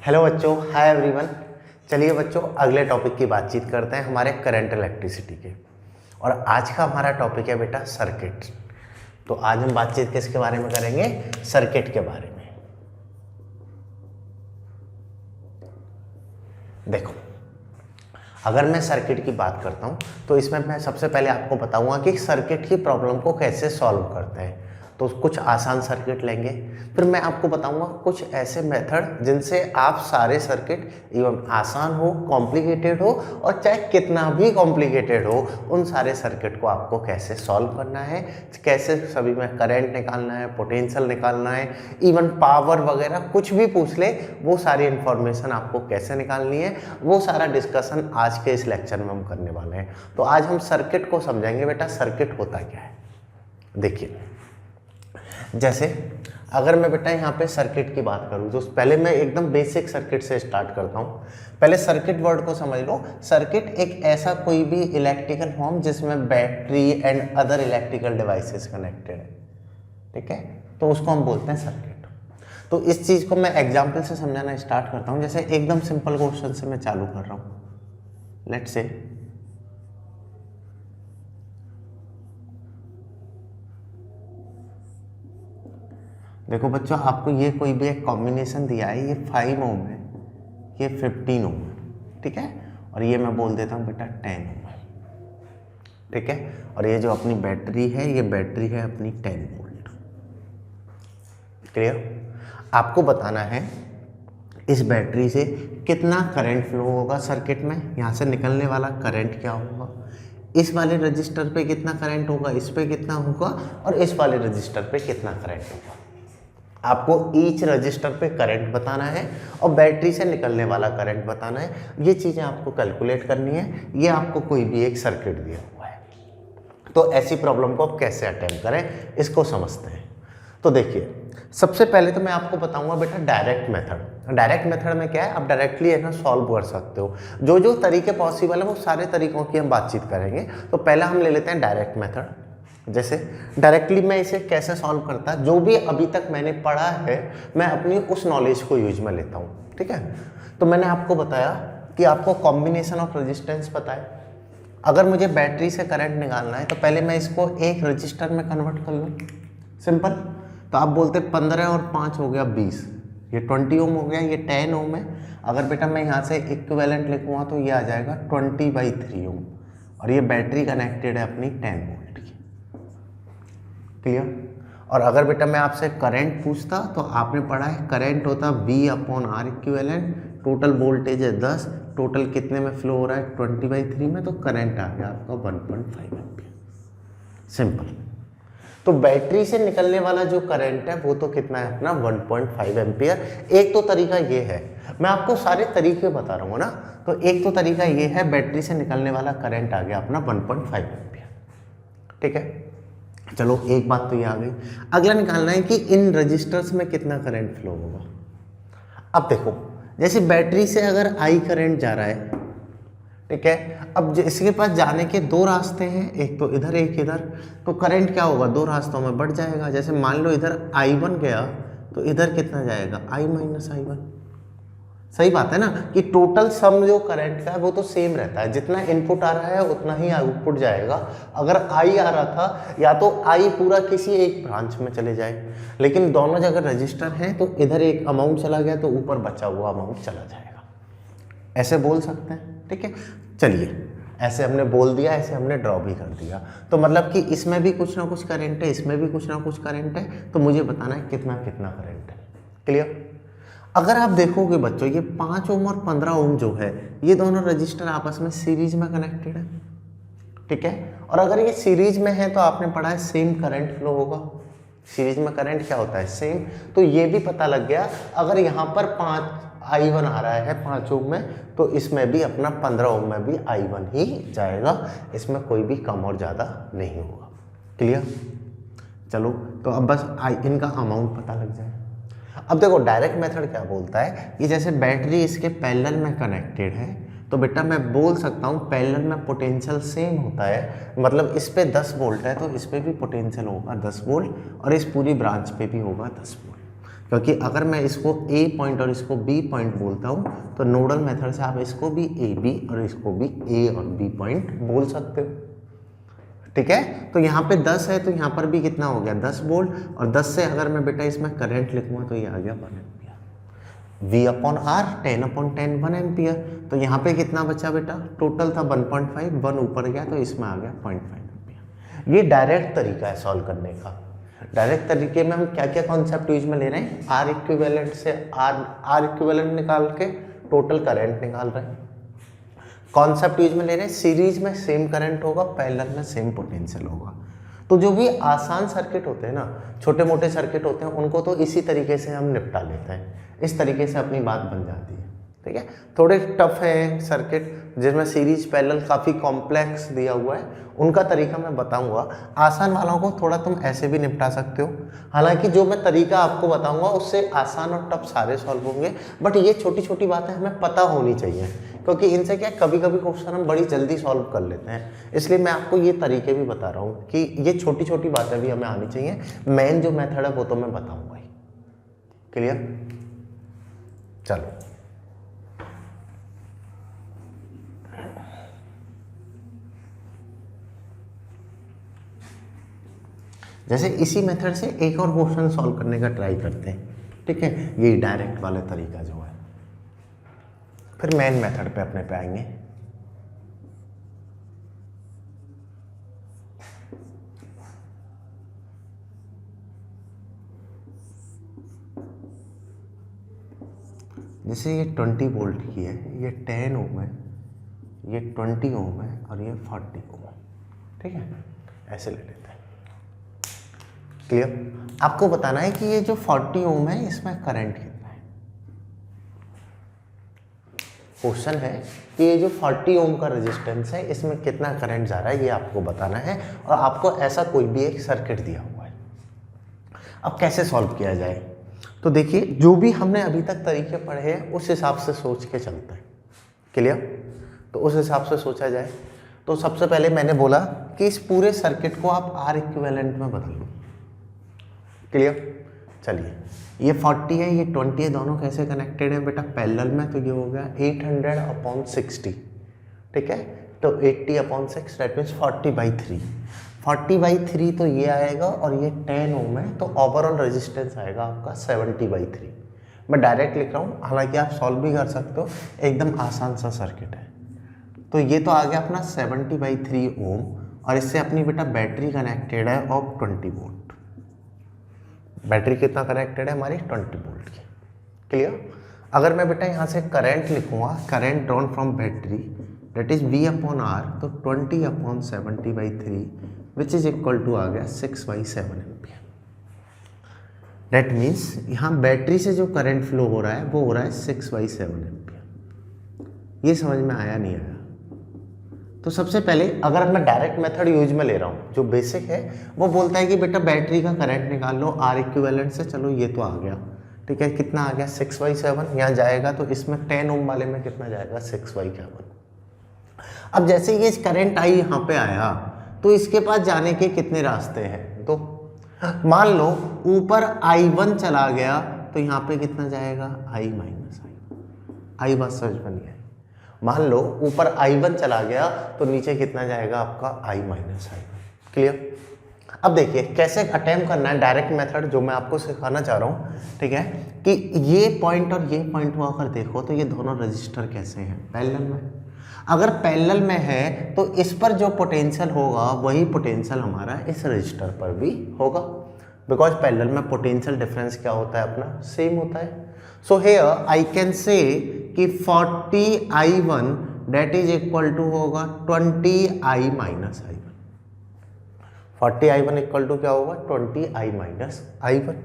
Hello बच्चों, hi everyone. चलिए बच्चों, अगले टॉपिक की बातचीत करते हैं हमारे करंट इलेक्ट्रिसिटी के। और आज का हमारा टॉपिक है बेटा सर्किट। तो आज हम बातचीत किसके बारे में करेंगे? सर्किट के बारे में। देखो, अगर मैं सर्किट की बात करता हूँ तो इसमें मैं सबसे पहले आपको बताऊंगा कि सर्किट की प्रॉब्लम को कैसे सॉल्व करते हैं। तो कुछ आसान सर्किट लेंगे, फिर मैं आपको बताऊंगा कुछ ऐसे मेथड जिनसे आप सारे सर्किट इवन आसान हो, कॉम्प्लिकेटेड हो और चाहे कितना भी कॉम्प्लिकेटेड हो, उन सारे सर्किट को आपको कैसे सॉल्व करना है, कैसे सभी में करंट निकालना है, पोटेंशियल निकालना है, इवन पावर वगैरह कुछ भी पूछ ले, वो सारी इंफॉर्मेशन आपको कैसे निकालनी है, वो सारा डिस्कशन आज के इस लेक्चर में हम करने वाले हैं। तो आज हम सर्किट को समझेंगे। बेटा सर्किट होता क्या है? देखिए, जैसे अगर मैं बेटा यहाँ पे सर्किट की बात करूँ तो पहले मैं एकदम बेसिक सर्किट से स्टार्ट करता हूँ। पहले सर्किट वर्ड को समझ लो। सर्किट एक ऐसा कोई भी इलेक्ट्रिकल फॉर्म जिसमें battery and other electrical devices connected है, ठीक है, तो उसको हम बोलते हैं सर्किट। तो इस चीज़ को मैं एग्जाम्पल से समझाना स्टार्ट करता हूँ। जैसे एकदम सिंपल क्वेश्चन से मैं चालू कर रहा हूँ। लेट्स से देखो बच्चों, आपको ये कोई भी एक कॉम्बिनेशन दिया है, ये 5 ओम है, ये 15 ओम है, ठीक है, और ये मैं बोल देता हूँ बेटा 10 ओम है, ठीक है, और ये जो अपनी बैटरी है, ये बैटरी है अपनी 10 वोल्ट। क्लियर? आपको बताना है इस बैटरी से कितना करंट फ्लो होगा सर्किट में, यहाँ से निकलने वाला करंट क्या होगा, इस वाले रजिस्टर पे कितना करंट होगा, इस पे कितना होगा, और इस वाले रजिस्टर पे कितना करंट होगा। आपको ईच रजिस्टर पे करंट बताना है और बैटरी से निकलने वाला करंट बताना है। ये चीज़ें आपको कैलकुलेट करनी है। ये आपको कोई भी एक सर्किट दिया हुआ है। तो ऐसी प्रॉब्लम को आप कैसे अटेम्प्ट करें, इसको समझते हैं। तो देखिए, सबसे पहले तो मैं आपको बताऊंगा बेटा डायरेक्ट मेथड। डायरेक्ट मेथड में क्या है, आप डायरेक्टली है ना सॉल्व कर सकते हो। जो जो तरीके पॉसिबल है वो सारे तरीकों की हम बातचीत करेंगे। तो पहला हम ले लेते हैं डायरेक्ट मेथड। जैसे डायरेक्टली मैं इसे कैसे सॉल्व करता, जो भी अभी तक मैंने पढ़ा है मैं अपनी उस नॉलेज को यूज में लेता हूँ, ठीक है। तो मैंने आपको बताया कि आपको कॉम्बिनेशन ऑफ रेजिस्टेंस पता है। अगर मुझे बैटरी से करंट निकालना है तो पहले मैं इसको एक रजिस्टर में कन्वर्ट कर लूँ, सिंपल। तो आप बोलते 15 और 5 हो गया 20, ये 20 ओम हो गया, ये 10 ओम है। अगर बेटा मैं यहाँ से इक्विवेलेंट लिखूँगा तो ये आ जाएगा 20/3 ओम, और ये बैटरी कनेक्टेड है अपनी 10 वोल्ट की। क्लियर? और अगर बेटा मैं आपसे करंट पूछता तो आपने पढ़ा है करंट होता V/R इक्विवेलेंट, टोटल वोल्टेज है 10, टोटल कितने में फ्लो हो रहा है 20/3 में, तो करंट आ गया आपका 1.5 एम्पियर। सिंपल। तो बैटरी से निकलने वाला जो करंट है वो तो कितना है अपना 1.5 एम्पियर। एक तो तरीका ये है, मैं आपको सारे तरीके बता रहा हूँ ना, तो एक तो तरीका ये है, बैटरी से निकलने वाला करंट आ गया अपना 1.5 एम्पियर, ठीक है। चलो एक बात तो ये आ गई। अगला निकालना है कि इन रजिस्टर्स में कितना करंट फ्लो होगा। अब देखो, जैसे बैटरी से अगर आई करंट जा रहा है, ठीक है, अब इसके पास जाने के दो रास्ते हैं, एक तो इधर एक इधर, तो करंट क्या होगा, दो रास्तों में बढ़ जाएगा। जैसे मान लो इधर I1 गया तो इधर कितना जाएगा, I-I1। सही बात है ना कि टोटल सम जो करंट का है वो तो सेम रहता है, जितना इनपुट आ रहा है उतना ही आउटपुट जाएगा। अगर आई आ रहा था या तो आई पूरा किसी एक ब्रांच में चले जाए, लेकिन दोनों जगह रजिस्टर हैं तो इधर एक अमाउंट चला गया तो ऊपर बचा हुआ अमाउंट चला जाएगा। ऐसे बोल सकते हैं, ठीक है। चलिए, ऐसे हमने बोल दिया, ऐसे हमने ड्रॉ भी कर दिया। तो मतलब कि इसमें भी कुछ ना कुछ करंट है, इसमें भी कुछ ना कुछ करंट है, तो मुझे बताना है कितना कितना करंट है। क्लियर? अगर आप देखोगे बच्चों, ये 5 ओम और 15 ओम जो है, ये दोनों रजिस्टर आपस में सीरीज में कनेक्टेड है, ठीक है। और अगर ये सीरीज में है तो आपने पढ़ा है सेम करंट फ्लो होगा। सीरीज में करंट क्या होता है, सेम। तो ये भी पता लग गया, अगर यहाँ पर 5I1 आ रहा है 5 ओम में, तो इसमें भी अपना 15 ओम में भी I1 ही जाएगा, इसमें कोई भी कम और ज़्यादा नहीं होगा। क्लियर? चलो, तो अब बस इनका अमाउंट पता लग जाए। अब देखो, डायरेक्ट मेथड क्या बोलता है कि जैसे बैटरी इसके पैरेलल में कनेक्टेड है, तो बेटा मैं बोल सकता हूँ पैरेलल में पोटेंशियल सेम होता है। मतलब इस पे 10 वोल्ट है तो इस पे भी पोटेंशियल होगा 10 वोल्ट, और इस पूरी ब्रांच पे भी होगा 10 वोल्ट। क्योंकि अगर मैं इसको ए पॉइंट और इसको बी पॉइंट बोलता हूँ तो नोडल मेथड से आप इसको भी ए बी और इसको भी ए और बी पॉइंट बोल सकते हो। ठीक है, तो यहाँ पे 10 है तो यहाँ पर भी कितना हो गया 10 वोल्ट, और 10 से अगर मैं बेटा इसमें करंट लिखूँगा तो ये आ गया 1 ampere. V upon R 10/10 1 ampere. तो यहाँ पे कितना बचा बेटा, टोटल था 1.5, 1 ऊपर गया तो इसमें आ गया 0.5 एम्पियर। ये डायरेक्ट तरीका है सॉल्व करने का। डायरेक्ट तरीके में हम क्या क्या कॉन्सेप्ट यूज में ले रहे हैं, आर इक्विवेलेंट से आर इक्विवेलेंट निकाल के टोटल करंट निकाल रहे हैं। कॉन्सेप्ट यूज में ले रहे हैं, सीरीज में सेम करंट होगा, पैरेलल में सेम पोटेंशियल होगा। तो जो भी आसान सर्किट होते हैं ना, छोटे मोटे सर्किट होते हैं, उनको तो इसी तरीके से हम निपटा लेते हैं। इस तरीके से अपनी बात बन जाती है। ठीक है, थोड़े टफ है सर्किट जिसमें सीरीज पैरेलल काफ़ी कॉम्प्लेक्स दिया हुआ है, उनका तरीका मैं बताऊंगा। आसान वालों को थोड़ा तुम ऐसे भी निपटा सकते हो। हालांकि जो मैं तरीका आपको बताऊंगा उससे आसान और टफ सारे सॉल्व होंगे, बट ये छोटी छोटी बातें हमें पता होनी चाहिए, क्योंकि इनसे क्या कभी कभी क्वेश्चन हम बड़ी जल्दी सॉल्व कर लेते हैं। इसलिए मैं आपको ये तरीके भी बता रहा हूँ कि ये छोटी छोटी बातें भी हमें आनी चाहिए। मेन जो मेथड है वो तो मैं बताऊँगा ही। क्लियर, चलो जैसे इसी मेथड से एक और क्वेश्चन सॉल्व करने का ट्राई करते हैं। ठीक है, ये डायरेक्ट वाला तरीका जो है, फिर मेन मेथड पे अपने पे आएंगे। जैसे ये 20 वोल्ट की है, ये 10 ओम है, ये 20 ओम है और ये 40 ओम है। ठीक है, ऐसे ले लेते हैं। क्लियर, आपको बताना है कि ये जो 40 ओम है इसमें करंट कितना है। क्वेश्चन है कि ये जो 40 ओम का रेजिस्टेंस है इसमें कितना करंट जा रहा है, ये आपको बताना है, और आपको ऐसा कोई भी एक सर्किट दिया हुआ है। अब कैसे सॉल्व किया जाए, तो देखिए जो भी हमने अभी तक तरीके पढ़े हैं उस हिसाब से सोच के चलते हैं। क्लियर, तो उस हिसाब से सोचा जाए। तो सबसे पहले मैंने बोला कि इस पूरे सर्किट को आप आर इक्विवेलेंट में बदल लो। क्लियर, चलिए ये 40 है, ये 20 है, दोनों कैसे कनेक्टेड है बेटा, पैरेलल में। तो ये हो गया 800/60। ठीक है, तो 80/6 दैट मीन्स 40/3। 40/3 तो ये आएगा, और ये 10 ओम है तो ओवरऑल रेजिस्टेंस आएगा आपका 70/3। मैं डायरेक्ट लिख रहा हूँ, हालांकि आप सॉल्व भी कर सकते हो, एकदम आसान सा सर्किट है। तो ये तो आ गया अपना 70/3 ओम, और इससे अपनी बेटा बैटरी कनेक्टेड है ऑफ 20 वोल्ट। बैटरी कितना कनेक्टेड है हमारी, 20 वोल्ट की। क्लियर, अगर मैं बेटा यहाँ से करंट लिखूँगा, current drawn from battery that is V/R, तो 20/70/3 विच इज इक्वल टू आ गया 6/7 एम्पियर। दैट मीन्स यहाँ बैटरी से जो करंट फ्लो हो रहा है वो हो रहा है 6/7 एम्पियर। ये समझ में आया नहीं आया? तो सबसे पहले अगर मैं डायरेक्ट मेथड यूज में ले रहा हूँ, जो बेसिक है वो बोलता है कि बेटा बैटरी का करंट निकाल लो आर इक्विवेलेंट से। चलो ये तो आ गया, ठीक है, कितना आ गया 6/7। यहाँ जाएगा तो इसमें 10 ओम वाले में कितना जाएगा 6/7। अब जैसे ये करंट आई यहाँ पे आया तो इसके पास जाने के कितने रास्ते हैं, तो मान लो ऊपर I1 चला गया तो यहाँ पे कितना जाएगा I माइनस आई बस समझ बन गया। मान लो ऊपर I1 चला गया तो नीचे कितना जाएगा आपका I माइनस आई। क्लियर, अब देखिए कैसे अटेम्प्ट करना है डायरेक्ट मेथड, जो मैं आपको सिखाना चाह रहा हूँ। ठीक है, कि ये पॉइंट और ये पॉइंट को अगर देखो तो ये दोनों रजिस्टर कैसे हैं, पैरेलल में। अगर पैरेलल में है तो इस पर जो पोटेंशियल होगा वही पोटेंशियल हमारा इस रजिस्टर पर भी होगा, बिकॉज पैरेलल में पोटेंशियल डिफरेंस क्या होता है अपना, सेम होता है। So here I can say कि 40I1 date is equal to होगा 20I minus I. 40I1 equal to क्या होगा 20I माइनस I1।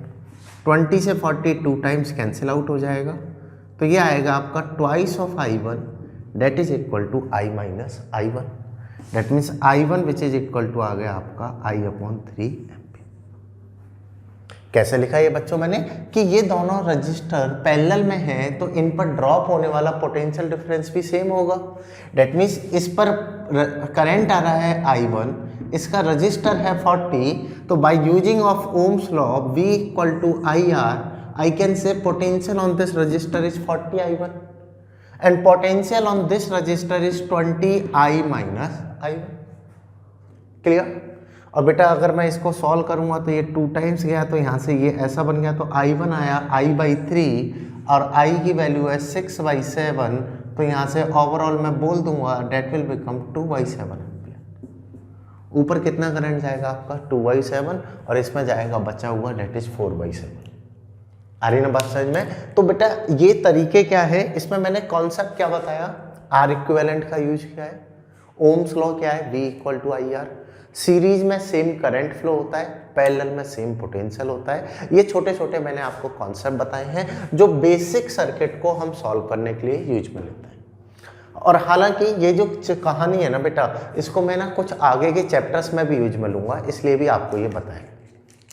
20 से 40 2 टाइम्स कैंसिल आउट हो जाएगा, तो ये आएगा आपका twice of I1 that is equal to I minus I1। That means I1 which is equal to आ गया आपका I/3 एम्पियर। कैसे लिखा ये बच्चों मैंने, कि ये दोनों रजिस्टर पैरेलल में हैं तो इन पर ड्रॉप होने वाला पोटेंशियल डिफरेंस भी सेम होगा। डेट मीन्स इस पर करंट आ रहा है I1, इसका रजिस्टर है 40, तो by using of Ohm's law V equal to IR I can say potential on this resistor is 40 I1 and potential on this resistor is 20 I minus I1. Clear? और बेटा अगर मैं इसको सॉल्व करूंगा तो ये 2 टाइम्स गया तो यहाँ से ये ऐसा बन गया, तो I1 आया I/3 और I की वैल्यू है 6/7, तो यहाँ से ओवरऑल मैं बोल दूंगा डेट विल बिकम 2/7 एम्पियर। ऊपर कितना करंट जाएगा आपका 2/7 और इसमें जाएगा बचा हुआ डेट इज 4/7। आ रही ना बात समझ में? तो बेटा ये तरीके क्या है, इसमें मैंने कॉन्सेप्ट क्या बताया, आर इक्विवेलेंट का यूज किया है, ओम्स लॉ क्या है, V = IR, सीरीज में सेम करंट फ्लो होता है, पैरेलल में सेम पोटेंशियल होता है। ये छोटे छोटे मैंने आपको कॉन्सेप्ट बताए हैं जो बेसिक सर्किट को हम सॉल्व करने के लिए यूज में लेते हैं। और हालांकि ये जो कहानी है ना बेटा, इसको मैं ना कुछ आगे के चैप्टर्स में भी यूज में लूँगा, इसलिए भी आपको ये बताएं।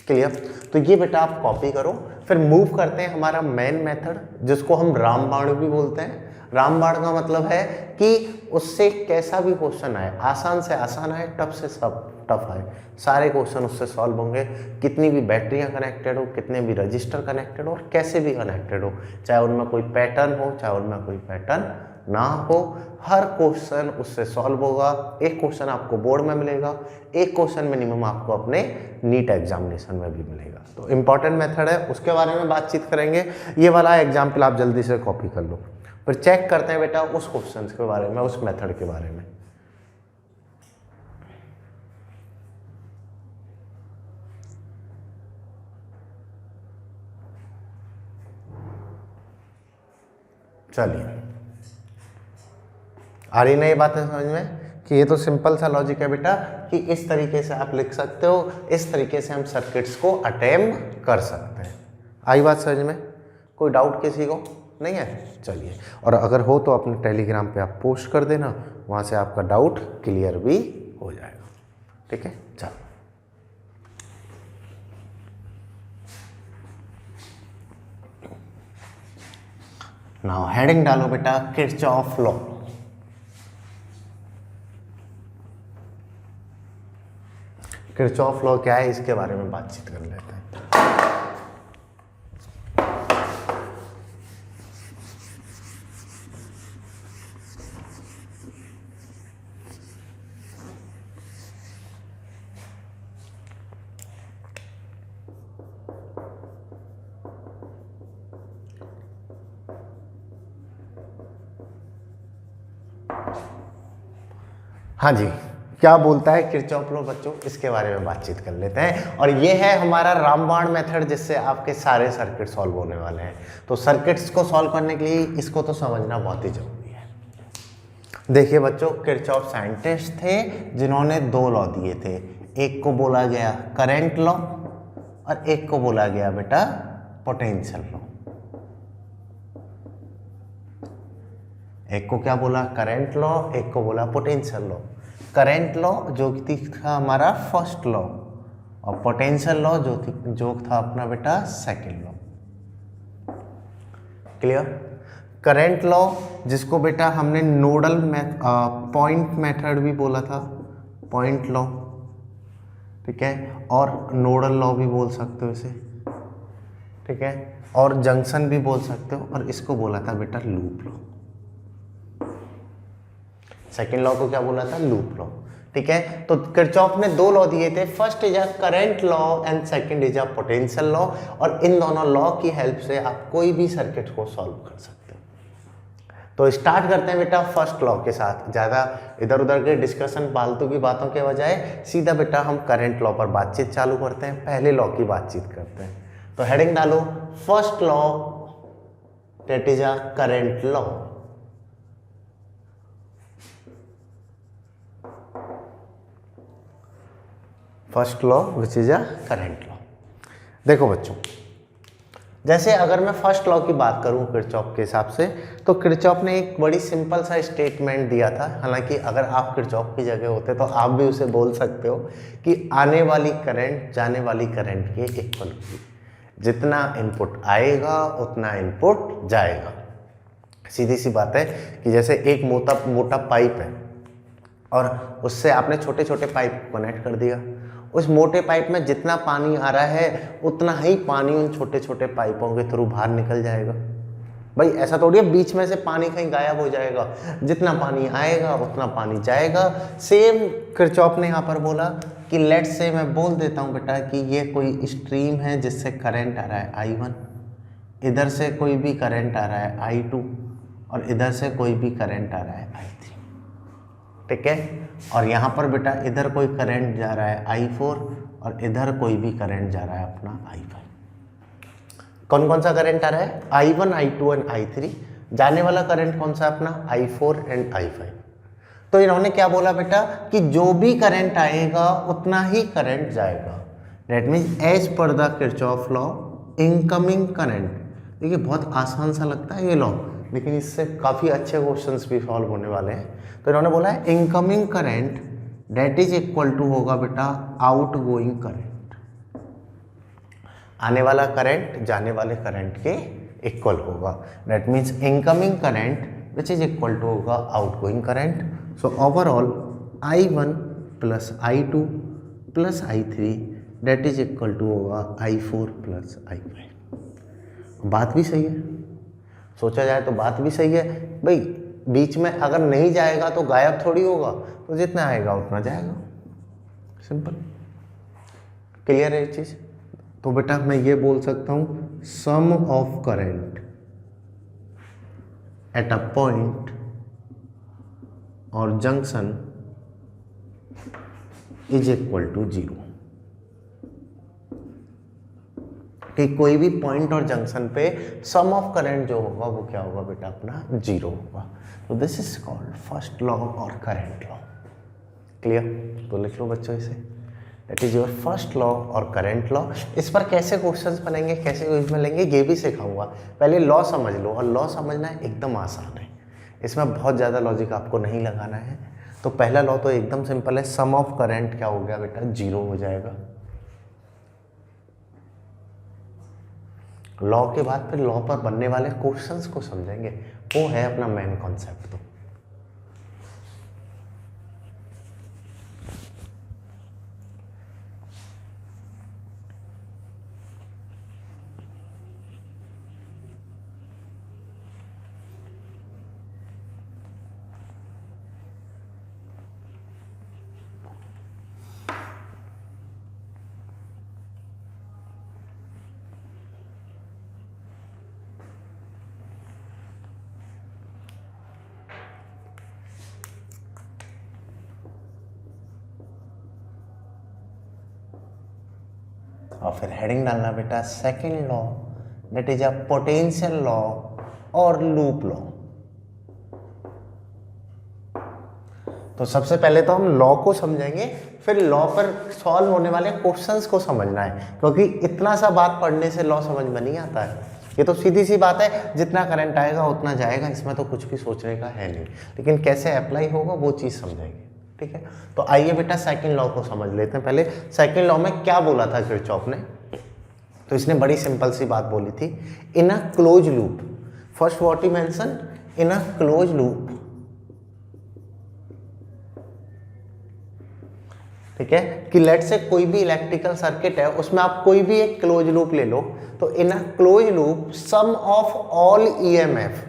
क्लियर? तो ये बेटा आप कॉपी करो, फिर मूव करते हैं हमारा मेन मेथड जिसको हम रामबाण भी बोलते हैं। रामबाण का मतलब है कि उससे कैसा भी क्वेश्चन आए, आसान से आसान आए, टफ से सब टफ आए, सारे क्वेश्चन उससे सॉल्व होंगे। कितनी भी बैटरियां कनेक्टेड हो, कितने भी रजिस्टर कनेक्टेड हो और कैसे भी कनेक्टेड हो, चाहे उनमें कोई पैटर्न हो चाहे उनमें कोई पैटर्न ना हो, हर क्वेश्चन उससे सॉल्व होगा। एक क्वेश्चन आपको बोर्ड में मिलेगा, एक क्वेश्चन मिनिमम आपको अपने नीट एग्जामिनेशन में भी मिलेगा। तो इम्पॉर्टेंट मेथड है, उसके बारे में बातचीत करेंगे। ये वाला एग्जाम्पल आप जल्दी से कॉपी कर लो, फिर चेक करते हैं बेटा उस क्वेश्चन के बारे में, उस मेथड के बारे में। चलिए, आ रही ना ये बातें समझ में कि ये तो सिंपल सा लॉजिक है बेटा कि इस तरीके से आप लिख सकते हो, इस तरीके से हम सर्किट्स को अटेम्प्ट कर सकते हैं। आई बात समझ में? कोई डाउट किसी को नहीं है? चलिए, और अगर हो तो अपने टेलीग्राम पे आप पोस्ट कर देना, वहाँ से आपका डाउट क्लियर भी हो जाएगा। ठीक है, चलो नाउ हेडिंग डालो बेटा किरचॉफ लॉ। किरचॉफ लॉ क्या है इसके बारे में बातचीत कर लेते हैं। हाँ जी, क्या बोलता है किरचॉफ लॉ बच्चों, इसके बारे में बातचीत कर लेते हैं। और ये है हमारा रामबाण मेथड जिससे आपके सारे सर्किट सॉल्व होने वाले हैं। तो सर्किट्स को सॉल्व करने के लिए इसको तो समझना बहुत ही जरूरी है। देखिए बच्चों, किरचॉफ साइंटिस्ट थे जिन्होंने 2 लॉ दिए थे, एक को बोला गया करंट लॉ और एक को बोला गया बेटा पोटेंशियल लॉ। एक को क्या बोला करंट लॉ, एक को बोला पोटेंशियल लॉ। करंट लॉ जो था हमारा फर्स्ट लॉ और पोटेंशियल लॉ जो था अपना बेटा second law. Clear? Current law जिसको बेटा हमने नोडल पॉइंट मेथड भी बोला था, पॉइंट लॉ, ठीक है, और नोडल लॉ भी बोल सकते हो इसे, ठीक है, और जंक्शन भी बोल सकते हो, और इसको बोला था बेटा लूप लॉ। सेकेंड लॉ को क्या बोला था? Loop law. ठीक है, तो किरचॉफ ने 2 लॉ दिए थे, first is a current law and second is a potential law, और इन दोनों लॉ की हेल्प से आप कोई भी सर्किट को सॉल्व कर सकते हो। तो स्टार्ट करते हैं बेटा फर्स्ट लॉ के साथ। ज़्यादा इधर उधर के डिस्कशन फालतू की बातों के बजाय सीधा बेटा हम करंट लॉ पर बातचीत चालू करते हैं, पहले लॉ की बातचीत करते हैं। तो हेडिंग डालो first law that is a current law. First law which is a current law. देखो बच्चों, जैसे अगर मैं फर्स्ट लॉ की बात करूं किरचॉफ के हिसाब से, तो किरचॉफ ने एक बड़ी सिंपल सा स्टेटमेंट दिया था। हालांकि अगर आप किरचॉफ की जगह होते तो आप भी उसे बोल सकते हो कि आने वाली करंट जाने वाली करंट के इक्वल होगी, जितना इनपुट आएगा उतना इनपुट जाएगा। सीधी सी बात है कि जैसे एक मोटा पाइप है और उससे आपने छोटे छोटे पाइप कनेक्ट कर दिया, उस मोटे पाइप में जितना पानी आ रहा है उतना ही पानी उन छोटे छोटे पाइपों के थ्रू बाहर निकल जाएगा। भाई ऐसा थोड़ी है बीच में से पानी कहीं गायब हो जाएगा, जितना पानी आएगा उतना पानी जाएगा। सेम किरचॉफ ने यहाँ पर बोला कि लेट से, मैं बोल देता हूँ बेटा कि ये कोई स्ट्रीम है जिससे करंट आ रहा है I1, इधर से कोई भी करंट आ रहा है I2 और इधर से कोई भी करंट आ रहा है I3, ठीक है। और यहाँ पर बेटा इधर कोई करंट जा रहा है I4 और इधर कोई भी करंट जा रहा है अपना I5। कौन कौन सा करंट आ रहा है? I1, I2 and I3। जाने वाला करंट कौन सा अपना? I4 and I5। तो इन्होंने क्या बोला बेटा कि जो भी करंट आएगा उतना ही करंट जाएगा। That means as per the Kirchhoff law incoming current. देखिए बहुत आसान सा लगता है ये लॉ, लेकिन इससे काफ़ी अच्छे क्वेश्चंस भी सॉल्व होने वाले हैं। तो इन्होंने बोला है incoming current that is equal to होगा बेटा आउट गोइंग करंट। आने वाला करंट जाने वाले करंट के इक्वल होगा। That means incoming current which is equal to होगा outgoing current. So overall I1 plus I2 plus I3 that is equal to होगा I4 प्लस I5। बात भी सही है, सोचा जाए तो बात भी सही है। भाई बीच में अगर नहीं जाएगा तो गायब थोड़ी होगा, तो जितना आएगा उतना जाएगा। सिंपल, क्लियर है ये चीज़। तो बेटा मैं ये बोल सकता हूँ sum of current at a point और जंक्शन इज इक्वल टू 0, कि कोई भी पॉइंट और जंक्शन पे सम ऑफ करंट जो होगा वो क्या होगा बेटा अपना 0 होगा। तो this is called first law और करंट लॉ। क्लियर? तो लिख लो बच्चों इसे, that is your first law और करंट लॉ। इस पर कैसे क्वेश्चंस बनेंगे, कैसे यूज में लेंगे ये भी सिखाऊंगा। पहले लॉ समझ लो, और लॉ समझना एकदम आसान है, इसमें बहुत ज़्यादा लॉजिक आपको नहीं लगाना है। तो पहला लॉ तो एकदम सिंपल है, सम ऑफ करंट क्या हो गया बेटा 0 हो जाएगा। लॉ के बाद फिर लॉ पर बनने वाले क्वेश्चंस को समझेंगे, वो है अपना मेन कॉन्सेप्ट। तो और फिर हेडिंग डालना बेटा second law that is a potential law और लूप लॉ। तो सबसे पहले तो हम लॉ को समझेंगे, फिर लॉ पर सॉल्व होने वाले क्वेश्चंस को समझना है, क्योंकि इतना सा बात पढ़ने से लॉ समझ में नहीं आता है। ये तो सीधी सी बात है, जितना करंट आएगा उतना जाएगा, इसमें तो कुछ भी सोचने का है नहीं, लेकिन कैसे अप्लाई होगा वो चीज़ समझेंगे। ठीक है, तो आइए बेटा सेकंड लॉ को समझ लेते हैं। पहले सेकंड लॉ में क्या बोला था किरचॉफ ने, तो इसने बड़ी सिंपल सी बात बोली थी, in a close loop. First what he mention, in a close loop. ठीक है, कि लेट से कोई भी इलेक्ट्रिकल सर्किट है, उसमें आप कोई भी एक क्लोज लूप ले लो, तो in a close loop sum of all EMF,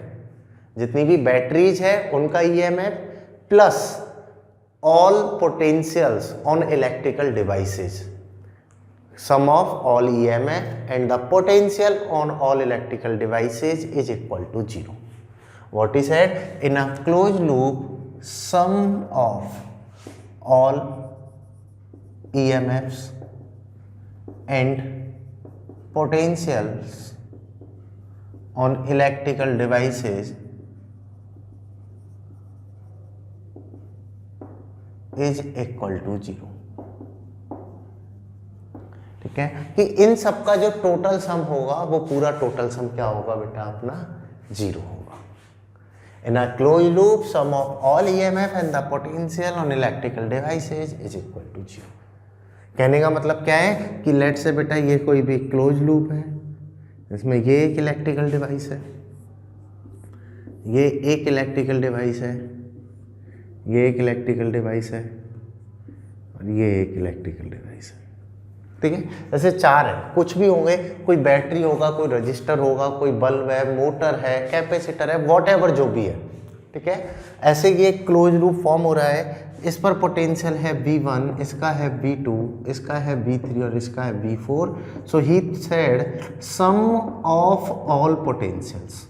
जितनी भी बैटरीज है उनका EMF plus all potentials on electrical devices, sum of all EMF and the potential on all electrical devices is equal to 0. What is said? In a closed loop, sum of all EMFs and potentials on electrical devices is equal to 0. ठीक है, कि इन सब का जो total sum होगा वो पूरा total sum क्या होगा बेटा अपना 0 होगा। In a close loop sum of all EMF and the potential on electrical devices is equal to 0। कहने का मतलब क्या है कि लेट से बेटा ये कोई भी क्लोज लूप है, इसमें ये एक इलेक्ट्रिकल डिवाइस है, ये एक इलेक्ट्रिकल डिवाइस है, ये एक इलेक्ट्रिकल डिवाइस है, और और ये एक इलेक्ट्रिकल डिवाइस है, ठीक है। जैसे 4 है, कुछ भी होंगे, कोई बैटरी होगा, कोई रजिस्टर होगा, कोई बल्ब है, मोटर है, कैपेसिटर है, वॉटएवर जो भी है, ठीक है। ऐसे ये क्लोज लूप फॉर्म हो रहा है। इस पर पोटेंशियल है V1, इसका है V2, इसका है V3 और इसका है V4। So he said sum of all potentials,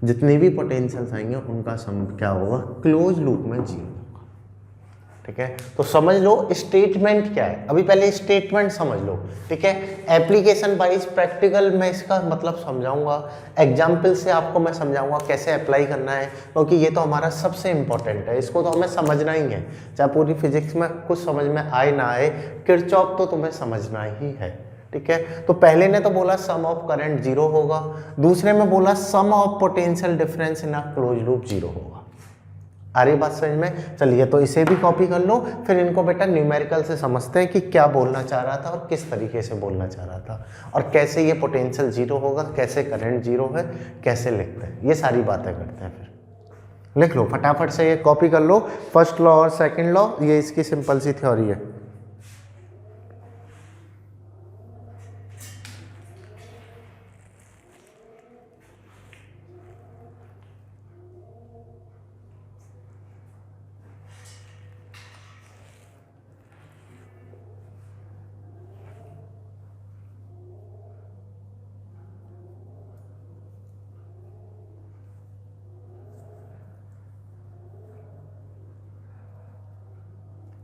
जितने भी पोटेंशियल्स आएंगे उनका सम क्या होगा, क्लोज लूप में 0 होगा, ठीक है। तो समझ लो स्टेटमेंट क्या है, अभी पहले स्टेटमेंट समझ लो, ठीक है। एप्लीकेशन वाइज प्रैक्टिकल में इसका मतलब समझाऊंगा, एग्जाम्पल से आपको मैं समझाऊंगा कैसे अप्लाई करना है, क्योंकि ये तो हमारा सबसे इंपॉर्टेंट है, इसको तो हमें समझना ही है, चाहे पूरी फिजिक्स में कुछ समझ में आए ना आए, किरचॉफ तो तुम्हें समझना ही है, ठीक है। तो पहले ने तो बोला सम ऑफ करंट 0 होगा, दूसरे में बोला sum of potential difference in a close loop 0 होगा। आ रही बात समझ में? चलिए तो इसे भी कॉपी कर लो, फिर इनको बेटा न्यूमेरिकल से समझते हैं कि क्या बोलना चाह रहा था और किस तरीके से बोलना चाह रहा था, और कैसे ये पोटेंशियल 0 होगा, कैसे करंट 0 है, कैसे लिखते हैं, ये सारी बातें करते हैं। फिर लिख लो फटाफट से, ये कॉपी कर लो, फर्स्ट लॉ और सेकेंड लॉ, ये इसकी सिंपल सी थ्योरी है।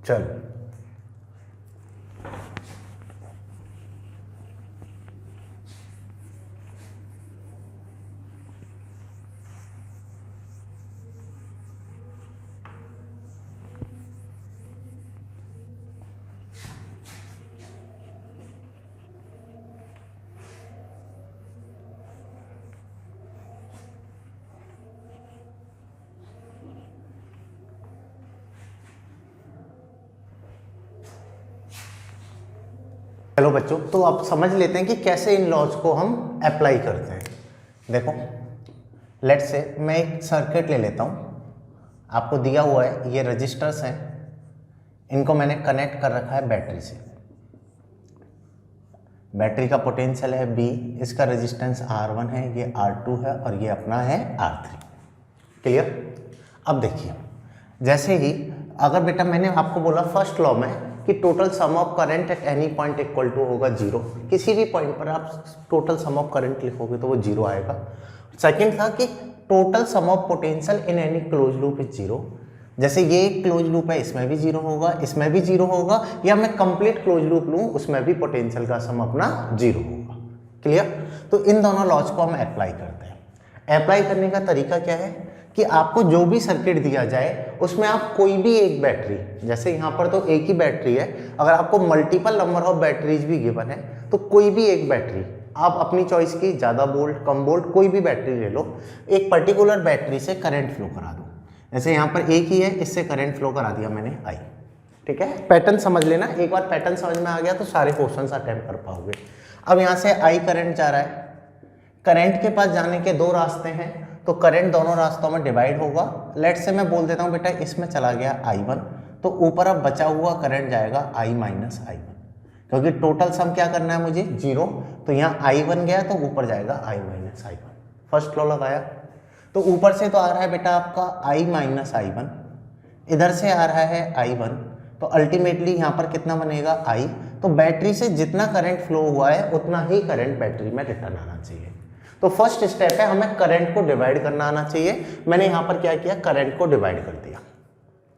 चलो चलो बच्चों, तो अब समझ लेते हैं कि कैसे इन लॉज को हम अप्लाई करते हैं। देखो लेट्स से मैं एक सर्किट ले लेता हूँ, आपको दिया हुआ है ये रजिस्टर्स हैं, इनको मैंने कनेक्ट कर रखा है बैटरी से। बैटरी का पोटेंशियल है B, इसका रेजिस्टेंस R1 है, ये R2 है और ये अपना है R3। क्लियर? अब देखिए, जैसे ही अगर बेटा मैंने आपको बोला फर्स्ट लॉ में कि total sum of current at any point equal to होगा 0, किसी भी पॉइंट पर आप टोटल सम ऑफ करंट लिखोगे तो वो 0 आएगा। सेकंड था कि total sum of potential in any close loop is 0, जैसे ये क्लोज लूप है इसमें भी 0 होगा, इसमें भी 0 होगा, या मैं कंप्लीट क्लोज लूप लूँ उसमें भी पोटेंशियल का सम अपना 0 होगा। क्लियर? तो इन दोनों लॉज को हम अप्लाई करते हैं। अप्लाई करने का तरीका क्या है कि आपको जो भी सर्किट दिया जाए उसमें आप कोई भी एक बैटरी, जैसे यहाँ पर तो एक ही बैटरी है, अगर आपको मल्टीपल नंबर ऑफ बैटरीज भी गिवन है तो कोई भी एक बैटरी आप अपनी चॉइस की, ज़्यादा वोल्ट कम वोल्ट कोई भी बैटरी ले लो, एक पर्टिकुलर बैटरी से करंट फ्लो करा दो। जैसे यहाँ पर एक ही है, इससे करंट फ्लो करा दिया मैंने I, ठीक है। पैटर्न समझ लेना, एक बार पैटर्न समझ में आ गया तो सारे क्वेश्चन अटेम्प्ट कर पाओगे। अब यहाँ से I करंट जा रहा है, करंट के पास जाने के 2 रास्ते हैं, तो करंट दोनों रास्तों में डिवाइड होगा। लेट से मैं बोल देता हूँ बेटा इसमें चला गया I1, तो ऊपर अब बचा हुआ करंट जाएगा I माइनस I1, क्योंकि टोटल सम क्या करना है मुझे 0, तो यहाँ I1 गया तो ऊपर जाएगा I minus I1। First law लगाया, तो ऊपर से तो आ रहा है बेटा आपका I माइनस I1, इधर से आ रहा है I1, तो अल्टीमेटली यहाँ पर कितना बनेगा I, तो बैटरी से जितना करंट फ्लो हुआ है उतना ही करंट बैटरी में रिटर्न आना चाहिए। तो फर्स्ट स्टेप है हमें करंट को डिवाइड करना आना चाहिए। मैंने यहाँ पर क्या किया, करंट को डिवाइड कर दिया।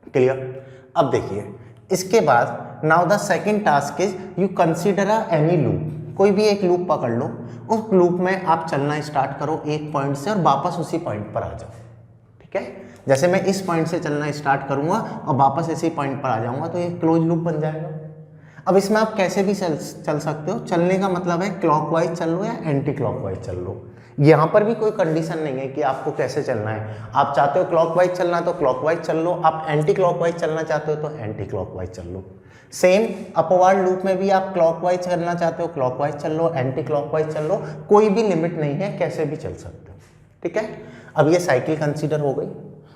क्लियर? अब देखिए इसके बाद now the second task is you consider any loop, कोई भी एक लूप पकड़ लो, उस लूप में आप चलना स्टार्ट करो एक पॉइंट से और वापस उसी पॉइंट पर आ जाओ। ठीक है, जैसे मैं इस पॉइंट से चलना स्टार्ट करूंगा और वापस इसी पॉइंट पर आ जाऊंगा तो ये क्लोज लूप बन जाएगा। अब इसमें आप कैसे भी चल सकते हो, चलने का मतलब है क्लॉकवाइज चल लो या एंटी क्लॉकवाइज चल लो। यहाँ पर भी कोई कंडीशन नहीं है कि आपको कैसे चलना है, आप चाहते हो क्लॉकवाइज चलना तो क्लॉकवाइज चल लो, आप एंटी क्लॉकवाइज चलना चाहते हो तो एंटी क्लॉकवाइज चल लो। सेम अपवर्ड लूप में भी आप क्लॉकवाइज करना चाहते हो क्लॉकवाइज चल लो, एंटी क्लॉकवाइज चल लो, कोई भी लिमिट नहीं है, कैसे भी चल सकते हो। ठीक है, अब ये साइकिल कंसीडर हो गई।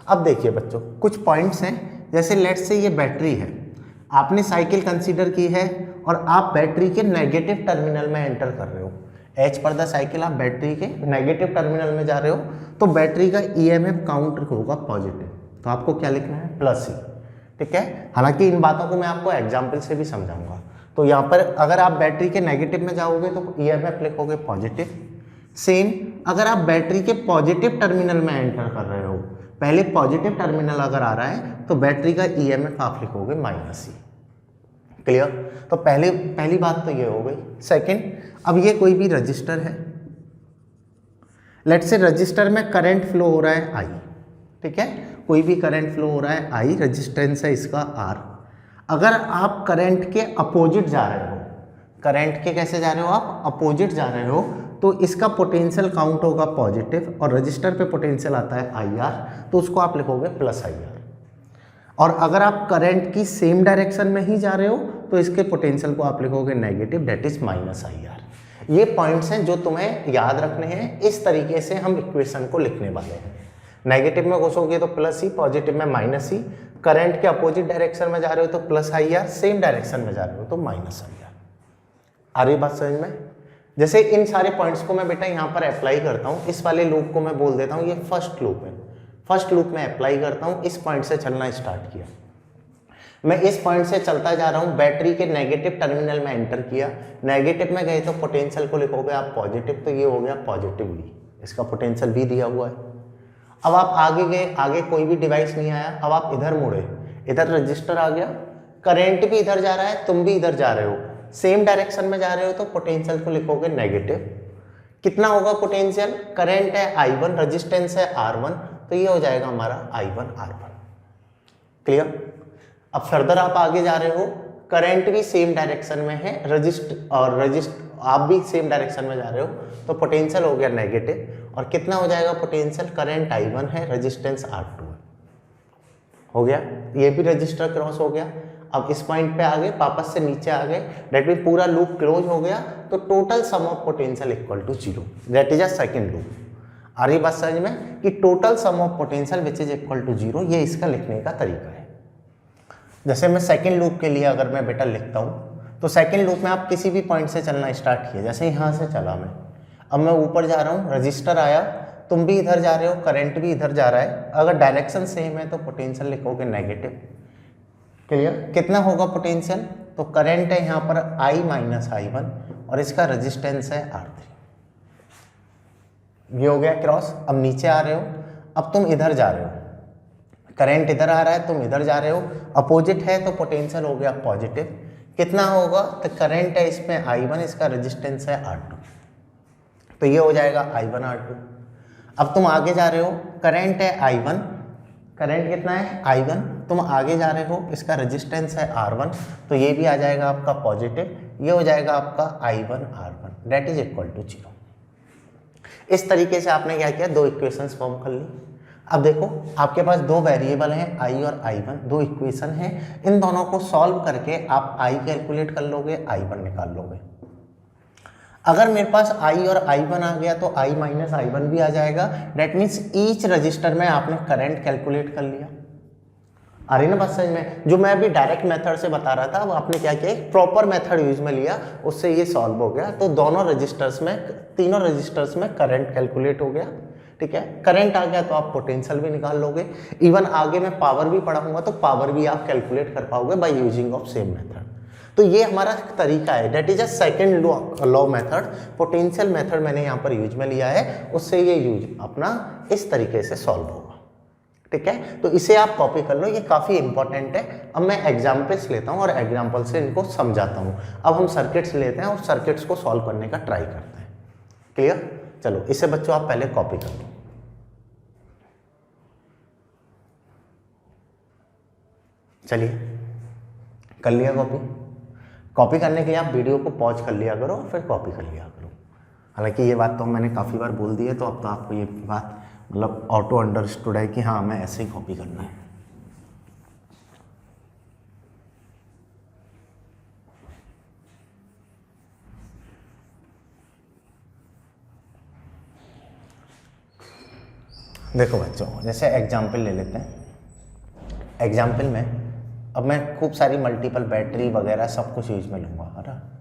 अब देखिए बच्चों कुछ पॉइंट्स हैं, जैसे लेट्स से ये बैटरी है, आपने साइकिल कंसीडर की है और आप बैटरी के नेगेटिव टर्मिनल में एंटर कर रहे हो। एच पर द साइकिल आप बैटरी के नेगेटिव टर्मिनल में जा रहे हो, तो बैटरी का ईएमएफ काउंटर होगा पॉजिटिव, तो आपको क्या लिखना है प्लस ही। ठीक है, हालांकि इन बातों को मैं आपको एग्जाम्पल से भी समझाऊंगा। तो यहाँ पर अगर आप बैटरी के नेगेटिव में जाओगे तो ईएमएफ लिखोगे पॉजिटिव। सेम अगर आप बैटरी के पॉजिटिव टर्मिनल में एंटर कर रहे हो, पहले पॉजिटिव टर्मिनल अगर आ रहा है तो बैटरी का ईएमएफ आप लिखोगे माइनस ही। क्लियर? तो पहली बात तो ये हो गई। सेकंड, अब ये कोई भी रजिस्टर है, लेट्स से रजिस्टर में करंट फ्लो हो रहा है आई। ठीक है, कोई भी करंट फ्लो हो रहा है आई, रेजिस्टेंस है इसका आर। अगर आप करंट के अपोजिट जा रहे हो, करंट के कैसे जा रहे हो आप अपोजिट जा रहे हो, तो इसका पोटेंशियल काउंट होगा पॉजिटिव और रजिस्टर पे पोटेंशियल आता है आई आर, तो उसको आप लिखोगे प्लस आई आर। और अगर आप करंट की सेम डायरेक्शन में ही जा रहे हो तो इसके पोटेंशियल को आप लिखोगे negative, that is minus I R. ये पॉइंट्स हैं जो तुम्हें याद रखने हैं। इस तरीके से हम इक्वेशन को लिखने वाले हैं। नेगेटिव में घुसोगे तो प्लस ही, पॉजिटिव में माइनस ही, करंट के अपोजिट डायरेक्शन में जा रहे हो तो plus I R, same direction में जा रहे हो तो माइनस आई आर। आ रही बात समझ में? जैसे इन सारे पॉइंट्स को मैं बेटा यहाँ पर अप्लाई करता हूँ, इस वाले लूप को मैं बोल देता हूँ ये फर्स्ट लूप है। फर्स्ट लूप में अप्लाई करता हूँ, इस पॉइंट से चलना स्टार्ट किया, मैं इस पॉइंट से चलता जा रहा हूँ, बैटरी के नेगेटिव टर्मिनल में एंटर किया, नेगेटिव में गए तो पोटेंशियल को लिखोगे आप पॉजिटिव, तो ये हो गया पॉजिटिव वी, इसका पोटेंशियल वी दिया हुआ है। अब आप आगे गए, आगे कोई भी डिवाइस नहीं आया, अब आप इधर मुड़े, इधर रजिस्टर आ गया, करंट भी इधर जा रहा है, तुम भी इधर जा रहे हो, सेम डायरेक्शन में जा रहे हो, तो पोटेंशियल को लिखोगे नेगेटिव। कितना होगा पोटेंशियल? करंट है I1, रेजिस्टेंस है R1, तो ये हो जाएगा हमारा I1 R1। क्लियर? अब फर्दर आप आगे जा रहे हो, करंट भी सेम डायरेक्शन में है, आप भी सेम डायरेक्शन में जा रहे हो, तो पोटेंशियल हो गया नेगेटिव। और कितना हो जाएगा पोटेंशियल? करंट I1 है, रेजिस्टेंस R2 है। हो गया, ये भी रजिस्टर क्रॉस हो गया। अब इस पॉइंट पे आ गए, वापस से नीचे आ गए, दैट मीन पूरा लूप क्लोज हो गया, तो total sum of potential equal to 0, that is a second loop. आ रही बात समझ में कि total sum of potential which is equal to 0, ये इसका लिखने का तरीका है। जैसे मैं सेकंड लूप के लिए अगर मैं बेटा लिखता हूँ, तो सेकंड लूप में आप किसी भी पॉइंट से चलना स्टार्ट किया, जैसे यहाँ से चला मैं, अब मैं ऊपर जा रहा हूँ, रजिस्टर आया, तुम भी इधर जा रहे हो, करंट भी इधर जा रहा है, अगर डायरेक्शन सेम है तो पोटेंशियल लिखोगे नेगेटिव। क्लियर? कितना होगा पोटेंशियल? तो करंट है यहाँ पर I माइनस I1 और इसका रेजिस्टेंस है R3। ये हो गया क्रॉस। अब नीचे आ रहे हो, अब तुम इधर जा रहे हो, करंट इधर आ रहा है, तुम इधर जा रहे हो, अपोजिट है तो पोटेंशियल हो गया पॉजिटिव। कितना होगा? तो करंट है इसमें I1, इसका रेजिस्टेंस है R2, तो ये हो जाएगा I1 R2। अब तुम आगे जा रहे हो, करंट है I1, करंट कितना है I1, तुम आगे जा रहे हो, इसका रेजिस्टेंस है R1, तो ये भी आ जाएगा आपका पॉजिटिव, ये हो जाएगा आपका I1 R1, that is equal to 0। इस तरीके से आपने क्या किया, दो इक्वेशंस फॉर्म कर ली। अब देखो आपके पास दो वेरिएबल हैं I और I1, दो इक्वेशन हैं, इन दोनों को सॉल्व करके आप I कैलकुलेट कर लोगे, I1 निकाल लोगे। अगर मेरे पास I और I1 आ गया तो I माइनस I1 भी आ जाएगा, दैट मीन्स ईच रजिस्टर में आपने करंट कैलकुलेट कर लिया। आ रही ना बात समझ में? जो मैं अभी डायरेक्ट मेथड से बता रहा था, वो आपने क्या किया, एक प्रॉपर मेथड यूज में लिया, उससे ये सॉल्व हो गया। तो दोनों रजिस्टर्स में, तीनों रजिस्टर्स में करंट कैलकुलेट हो गया। ठीक है, करंट आ गया तो आप पोटेंशियल भी निकाल लोगे। इवन आगे मैं पावर भी पढ़ाऊंगा तो पावर भी आप कैलकुलेट कर पाओगे bye using of same method. तो ये हमारा तरीका है, that is a second law method. Potential method मैंने यहाँ पर यूज में लिया है, उससे ये यूज अपना इस तरीके से सॉल्व होगा। ठीक है, तो इसे आप कॉपी कर लो, ये काफ़ी इंपॉर्टेंट है। अब मैं एग्जाम्पल्स लेता हूँ और एग्जाम्पल से इनको समझाता हूँ। अब हम सर्किट्स लेते हैं और सर्किट्स को सॉल्व करने का ट्राई करते हैं। क्लियर? चलो इसे बच्चों आप पहले कॉपी कर लो। चलिए कर लिया कॉपी। कॉपी करने के लिए आप वीडियो को पॉज कर लिया करो, फिर कॉपी कर लिया करो। हालांकि ये बात तो मैंने काफ़ी बार बोल दी है, तो अब तो आपको ये बात मतलब ऑटो अंडरस्टूड है कि हाँ हमें ऐसे ही कॉपी करना है। देखो बच्चों, जैसे एग्जाम्पल ले लेते हैं। एग्जाम्पल में अब मैं खूब सारी मल्टीपल बैटरी वगैरह सब कुछ यूज में लूंगा, है ना।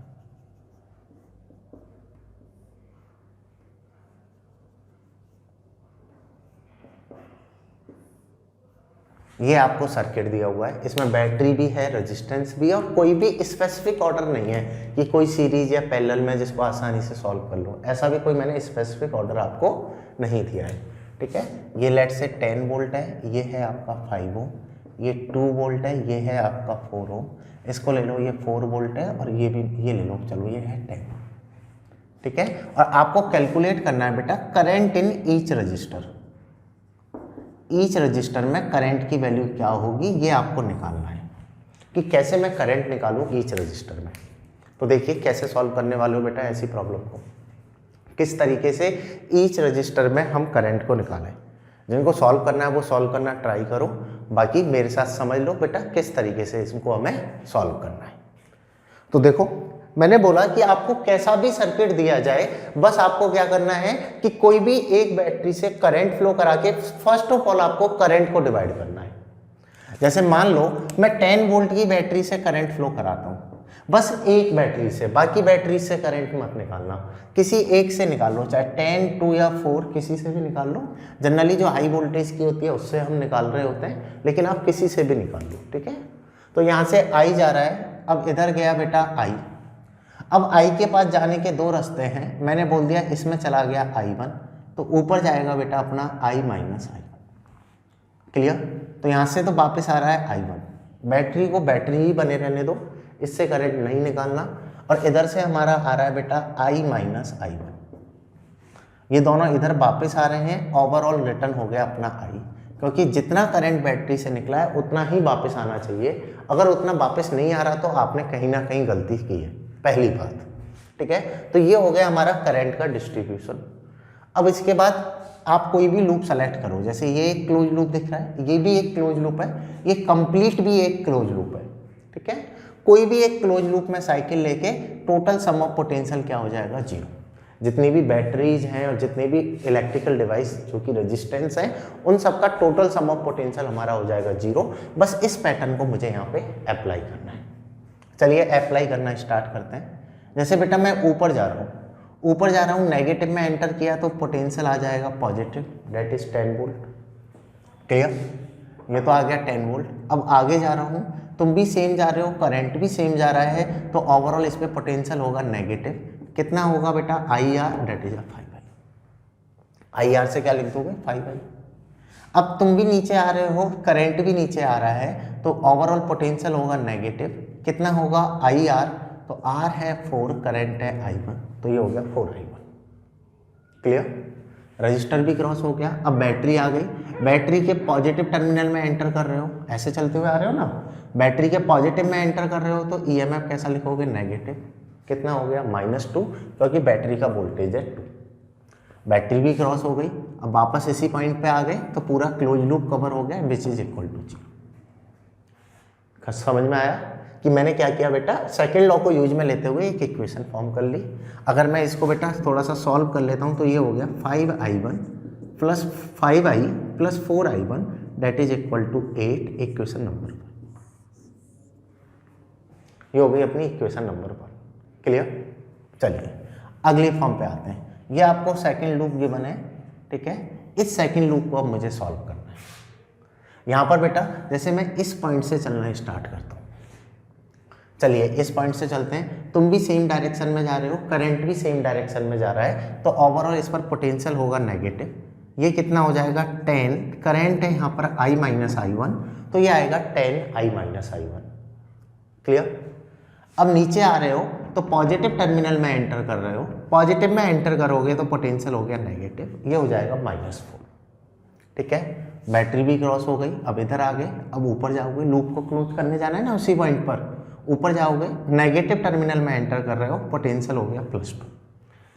ये आपको सर्किट दिया हुआ है, इसमें बैटरी भी है, रेजिस्टेंस भी है, और कोई भी स्पेसिफिक ऑर्डर नहीं है कि कोई सीरीज या पैरेलल में जिसको आसानी से सॉल्व कर लो, ऐसा भी कोई मैंने स्पेसिफिक ऑर्डर आपको नहीं दिया है, ठीक है। ये लेट से 10 वोल्ट है, ये है आपका 5 ओम, ये 2 वोल्ट है, ये है आपका 4 ओम, इसको ले लो, ये 4 वोल्ट है, और ये भी ये ले लो, चलो ये है 10, ठीक है। और आपको कैलकुलेट करना है बेटा current in each resistor, each resistor में करंट की वैल्यू क्या होगी ये आपको निकालना है कि कैसे मैं करंट निकालूं ईच रजिस्टर में। तो देखिए कैसे सॉल्व करने वाले हो बेटा ऐसी प्रॉब्लम को, किस तरीके से ईच रजिस्टर में हम करंट को निकालें। जिनको सॉल्व करना है वो सॉल्व करना ट्राई करो, बाकी मेरे साथ समझ लो बेटा किस तरीके से इसको हमें सॉल्व करना है। तो देखो मैंने बोला कि आपको कैसा भी सर्किट दिया जाए, बस आपको क्या करना है कि कोई भी एक बैटरी से करंट फ्लो करा के फर्स्ट ऑफ ऑल आपको करंट को डिवाइड करना है। जैसे मान लो मैं 10 वोल्ट की बैटरी से करंट फ्लो कराता हूँ, बस एक बैटरी से, बाकी बैटरी से करंट मत निकालना, किसी एक से निकाल लो, चाहे 10, 2 या 4 किसी से भी निकाल लो। जनरली जो हाई वोल्टेज की होती है उससे हम निकाल रहे होते हैं, लेकिन आप किसी से भी निकाल लो, ठीक है। तो यहाँ से आई जा रहा है, अब इधर गया बेटा आई, अब आई के पास जाने के दो रास्ते हैं, मैंने बोल दिया इसमें चला गया I1, तो ऊपर जाएगा बेटा अपना I माइनस I1, क्लियर। तो यहाँ से तो वापस आ रहा है I1, बैटरी को बैटरी ही बने रहने दो, इससे करंट नहीं निकालना, और इधर से हमारा आ रहा है बेटा I माइनस I1, ये दोनों इधर वापस आ रहे हैं, ओवरऑल रिटर्न हो गया अपना I, क्योंकि जितना करंट बैटरी से निकला है उतना ही वापस आना चाहिए, अगर उतना वापस नहीं आ रहा तो आपने कहीं ना कहीं गलती की है, पहली बात, ठीक है। तो ये हो गया हमारा करंट का डिस्ट्रीब्यूशन। अब इसके बाद आप कोई भी लूप सेलेक्ट करो, जैसे ये एक क्लोज लूप दिख रहा है, ये भी एक क्लोज लूप है, ये कंप्लीट भी एक क्लोज लूप है, ठीक है। कोई भी एक क्लोज लूप में साइकिल लेके टोटल सम ऑफ पोटेंशियल क्या हो जाएगा, 0। जितनी भी बैटरीज हैं और जितने भी इलेक्ट्रिकल डिवाइस जो कि रेजिस्टेंस हैं, उन सब का टोटल सम ऑफ पोटेंशियल हमारा हो जाएगा 0। बस इस पैटर्न को मुझे यहाँ पे अप्लाई करना है। चलिए अप्लाई करना स्टार्ट करते हैं। जैसे बेटा मैं ऊपर जा रहा हूँ, नेगेटिव में एंटर किया तो पोटेंशियल आ जाएगा positive, that is 10 volt, clear. ये तो आ गया 10 वोल्ट। अब आगे जा रहा हूँ, तुम भी सेम जा रहे हो, करंट भी सेम जा रहा है, तो ओवरऑल इस पर पोटेंशियल होगा नेगेटिव, कितना होगा बेटा IR, that is 5I। IR से क्या लिख दोगे, 5I। अब तुम भी नीचे आ रहे हो, करंट भी नीचे आ रहा है, तो ओवरऑल पोटेंशियल होगा नेगेटिव, कितना होगा IR, तो R है 4, करंट है I1, तो ये हो गया 4I1, क्लियर। रजिस्टर भी क्रॉस हो गया। अब बैटरी आ गई, बैटरी के पॉजिटिव टर्मिनल में एंटर कर रहे हो, ऐसे चलते हुए आ रहे हो ना, बैटरी के पॉजिटिव में एंटर कर रहे हो तो EMF कैसा लिखोगे, नेगेटिव, कितना हो गया -2, क्योंकि बैटरी का वोल्टेज है 2। बैटरी भी क्रॉस हो गई। अब वापस इसी पॉइंट पे आ गए तो पूरा क्लोज लूप कवर हो गया, विच इज इक्वल टू 0। समझ में आया कि मैंने क्या किया बेटा, सेकंड लॉ को यूज में लेते हुए एक इक्वेशन फॉर्म कर ली। अगर मैं इसको बेटा थोड़ा सा सॉल्व कर लेता हूँ तो ये हो गया 5I1 plus 5I plus 4I1 that is equal to 8, equation number 1। ये हो गई अपनी इक्वेशन नंबर 1, क्लियर। चलिए अगली फॉर्म पे आते हैं। ये आपको सेकंड लूप गिवन है, ठीक है। इस सेकंड लूप को अब मुझे सॉल्व करना है। यहाँ पर बेटा जैसे मैं इस पॉइंट से चलना स्टार्ट करता हूँ, चलिए इस पॉइंट से चलते हैं, तुम भी सेम डायरेक्शन में जा रहे हो, करंट भी सेम डायरेक्शन में जा रहा है, तो ओवरऑल इस पर पोटेंशियल होगा नेगेटिव। ये कितना हो जाएगा 10, करंट है यहाँ पर I माइनस I1, तो ये आएगा 10I माइनस I1, क्लियर। अब नीचे आ रहे हो तो पॉजिटिव टर्मिनल में एंटर कर रहे हो, पॉजिटिव में एंटर करोगे तो पोटेंशियल हो गया नेगेटिव, ये हो जाएगा -4, ठीक है। बैटरी भी क्रॉस हो गई। अब इधर आ गए, अब ऊपर जाओगे, लूप को क्लोज करने जाना है ना, उसी पॉइंट पर ऊपर जाओगे, नेगेटिव टर्मिनल में एंटर कर रहे हो, पोटेंशियल हो गया +2,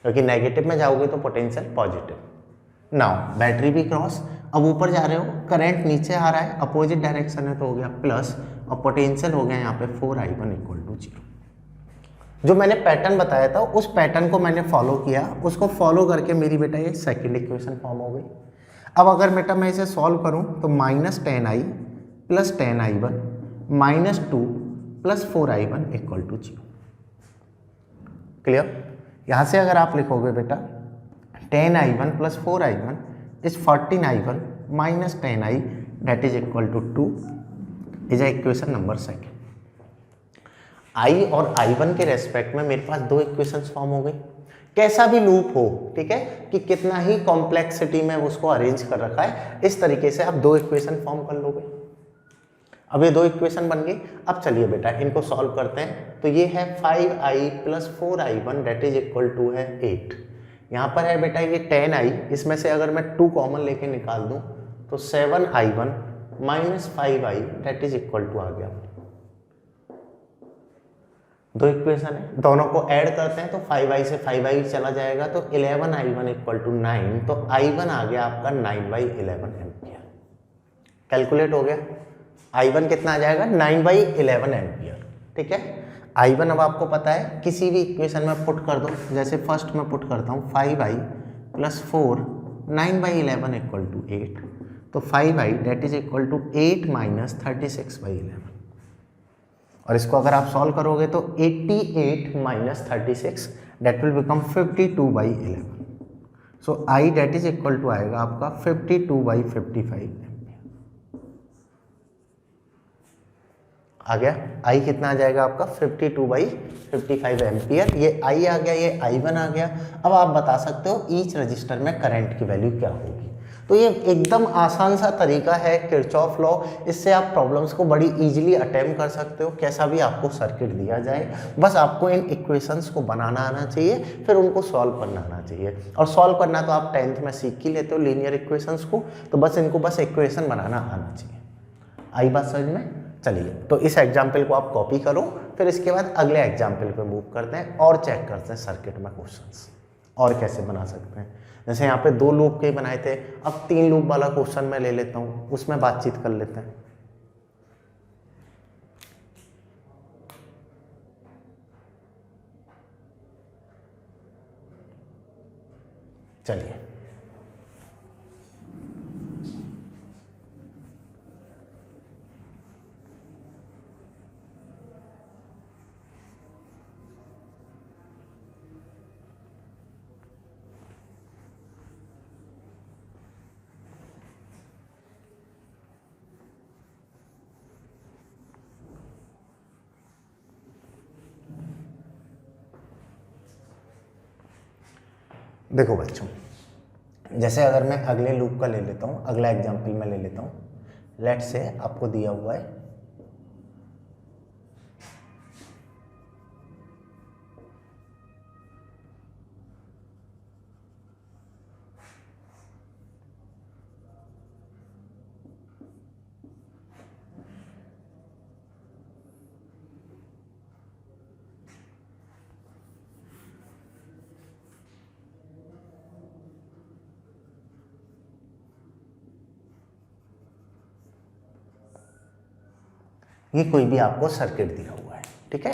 क्योंकि नेगेटिव में जाओगे तो पोटेंशियल पॉजिटिव। नाउ बैटरी भी क्रॉस, अब ऊपर जा रहे हो, करंट नीचे आ रहा है, अपोजिट डायरेक्शन है तो हो गया प्लस, और पोटेंशियल हो गया यहाँ पे 4I1 = 0। जो मैंने पैटर्न बताया था उस पैटर्न को मैंने फॉलो किया, उसको फॉलो करके मेरी बेटा ये सेकंड इक्वेशन फॉर्म हो गई। अब अगर बेटा मैं इसे सॉल्व करूं तो -10I plus 10I1 -2 + 4i1 = 0। Clear? यहाँ से अगर आप लिखोगे बेटा 10i1 + 4i1 is 14i1 - 10i that is equal to 2 is equation number second. i और i1 के रेस्पेक्ट में मेरे पास दो इक्वेशंस फॉर्म हो गई। कैसा भी लूप हो, ठीक है, कि कितना ही कॉम्प्लेक्सिटी में उसको अरेंज कर रखा है, इस तरीके से आप दो इक्वेशन फॉर्म कर लोगे। अब ये दो इक्वेशन बन गई। अब चलिए बेटा इनको सॉल्व करते हैं। तो ये है 5i + 4i1 that is equal to है 8। यहाँ पर है बेटा ये 10i, इसमें से अगर मैं 2 कॉमन लेके निकाल दूं तो 7i1 - 5i that is equal to आ गया। दो इक्वेशन है, दोनों को ऐड करते हैं तो 5i से 5i चला जाएगा तो 11i1 = 9। तो i1 आ गया आपका 9/11 एम्पियर। कैलकुलेट हो गया। i1 कितना आ जाएगा? 9/11 एम्पियर। ठीक है, i1 अब आपको पता है, किसी भी इक्वेशन में पुट कर दो। जैसे फर्स्ट में पुट करता हूँ 5i + 4 9/11 = 8। तो 5i that is equal to 8 - 36/11। और इसको अगर आप सॉल्व करोगे तो 88 - 36 that will become 52/11। So i that is equal to आएगा आपका 52/55 आ गया। i कितना आ जाएगा आपका? 52/55 एम्पियर। ये i आ गया, ये i1 आ गया। अब आप बता सकते हो ईच रजिस्टर में करंट की वैल्यू क्या होगी। तो ये एकदम आसान सा तरीका है किरचॉफ लॉ। इससे आप प्रॉब्लम्स को बड़ी इजीली अटेम्प्ट कर सकते हो। कैसा भी आपको सर्किट दिया जाए, बस आपको इन इक्वेशंस को बनाना आना चाहिए, फिर उनको सॉल्व करना आना चाहिए। और सॉल्व करना तो आप 10th में सीख ही लेते हो लीनियर इक्वेशंस को, तो बस इनको बस इक्वेशन बनाना आना चाहिए। आई बात समझ में? चलिए, तो इस एग्जाम्पल को आप कॉपी करो, फिर इसके बाद अगले एग्जाम्पल पे मूव करते हैं और चेक करते हैं सर्किट में क्वेश्चंस और कैसे बना सकते हैं। जैसे यहाँ पे 2 लूप के बनाए थे, अब 3 लूप वाला क्वेश्चन मैं ले लेता हूँ, उसमें बातचीत कर लेते हैं। चलिए, देखो बच्चों, जैसे अगर मैं अगले लूप का ले लेता हूँ, अगला एग्जाम्पल मैं ले लेता हूँ। लेट से आपको दिया हुआ है ये कोई भी आपको सर्किट दिया हुआ है, ठीक है।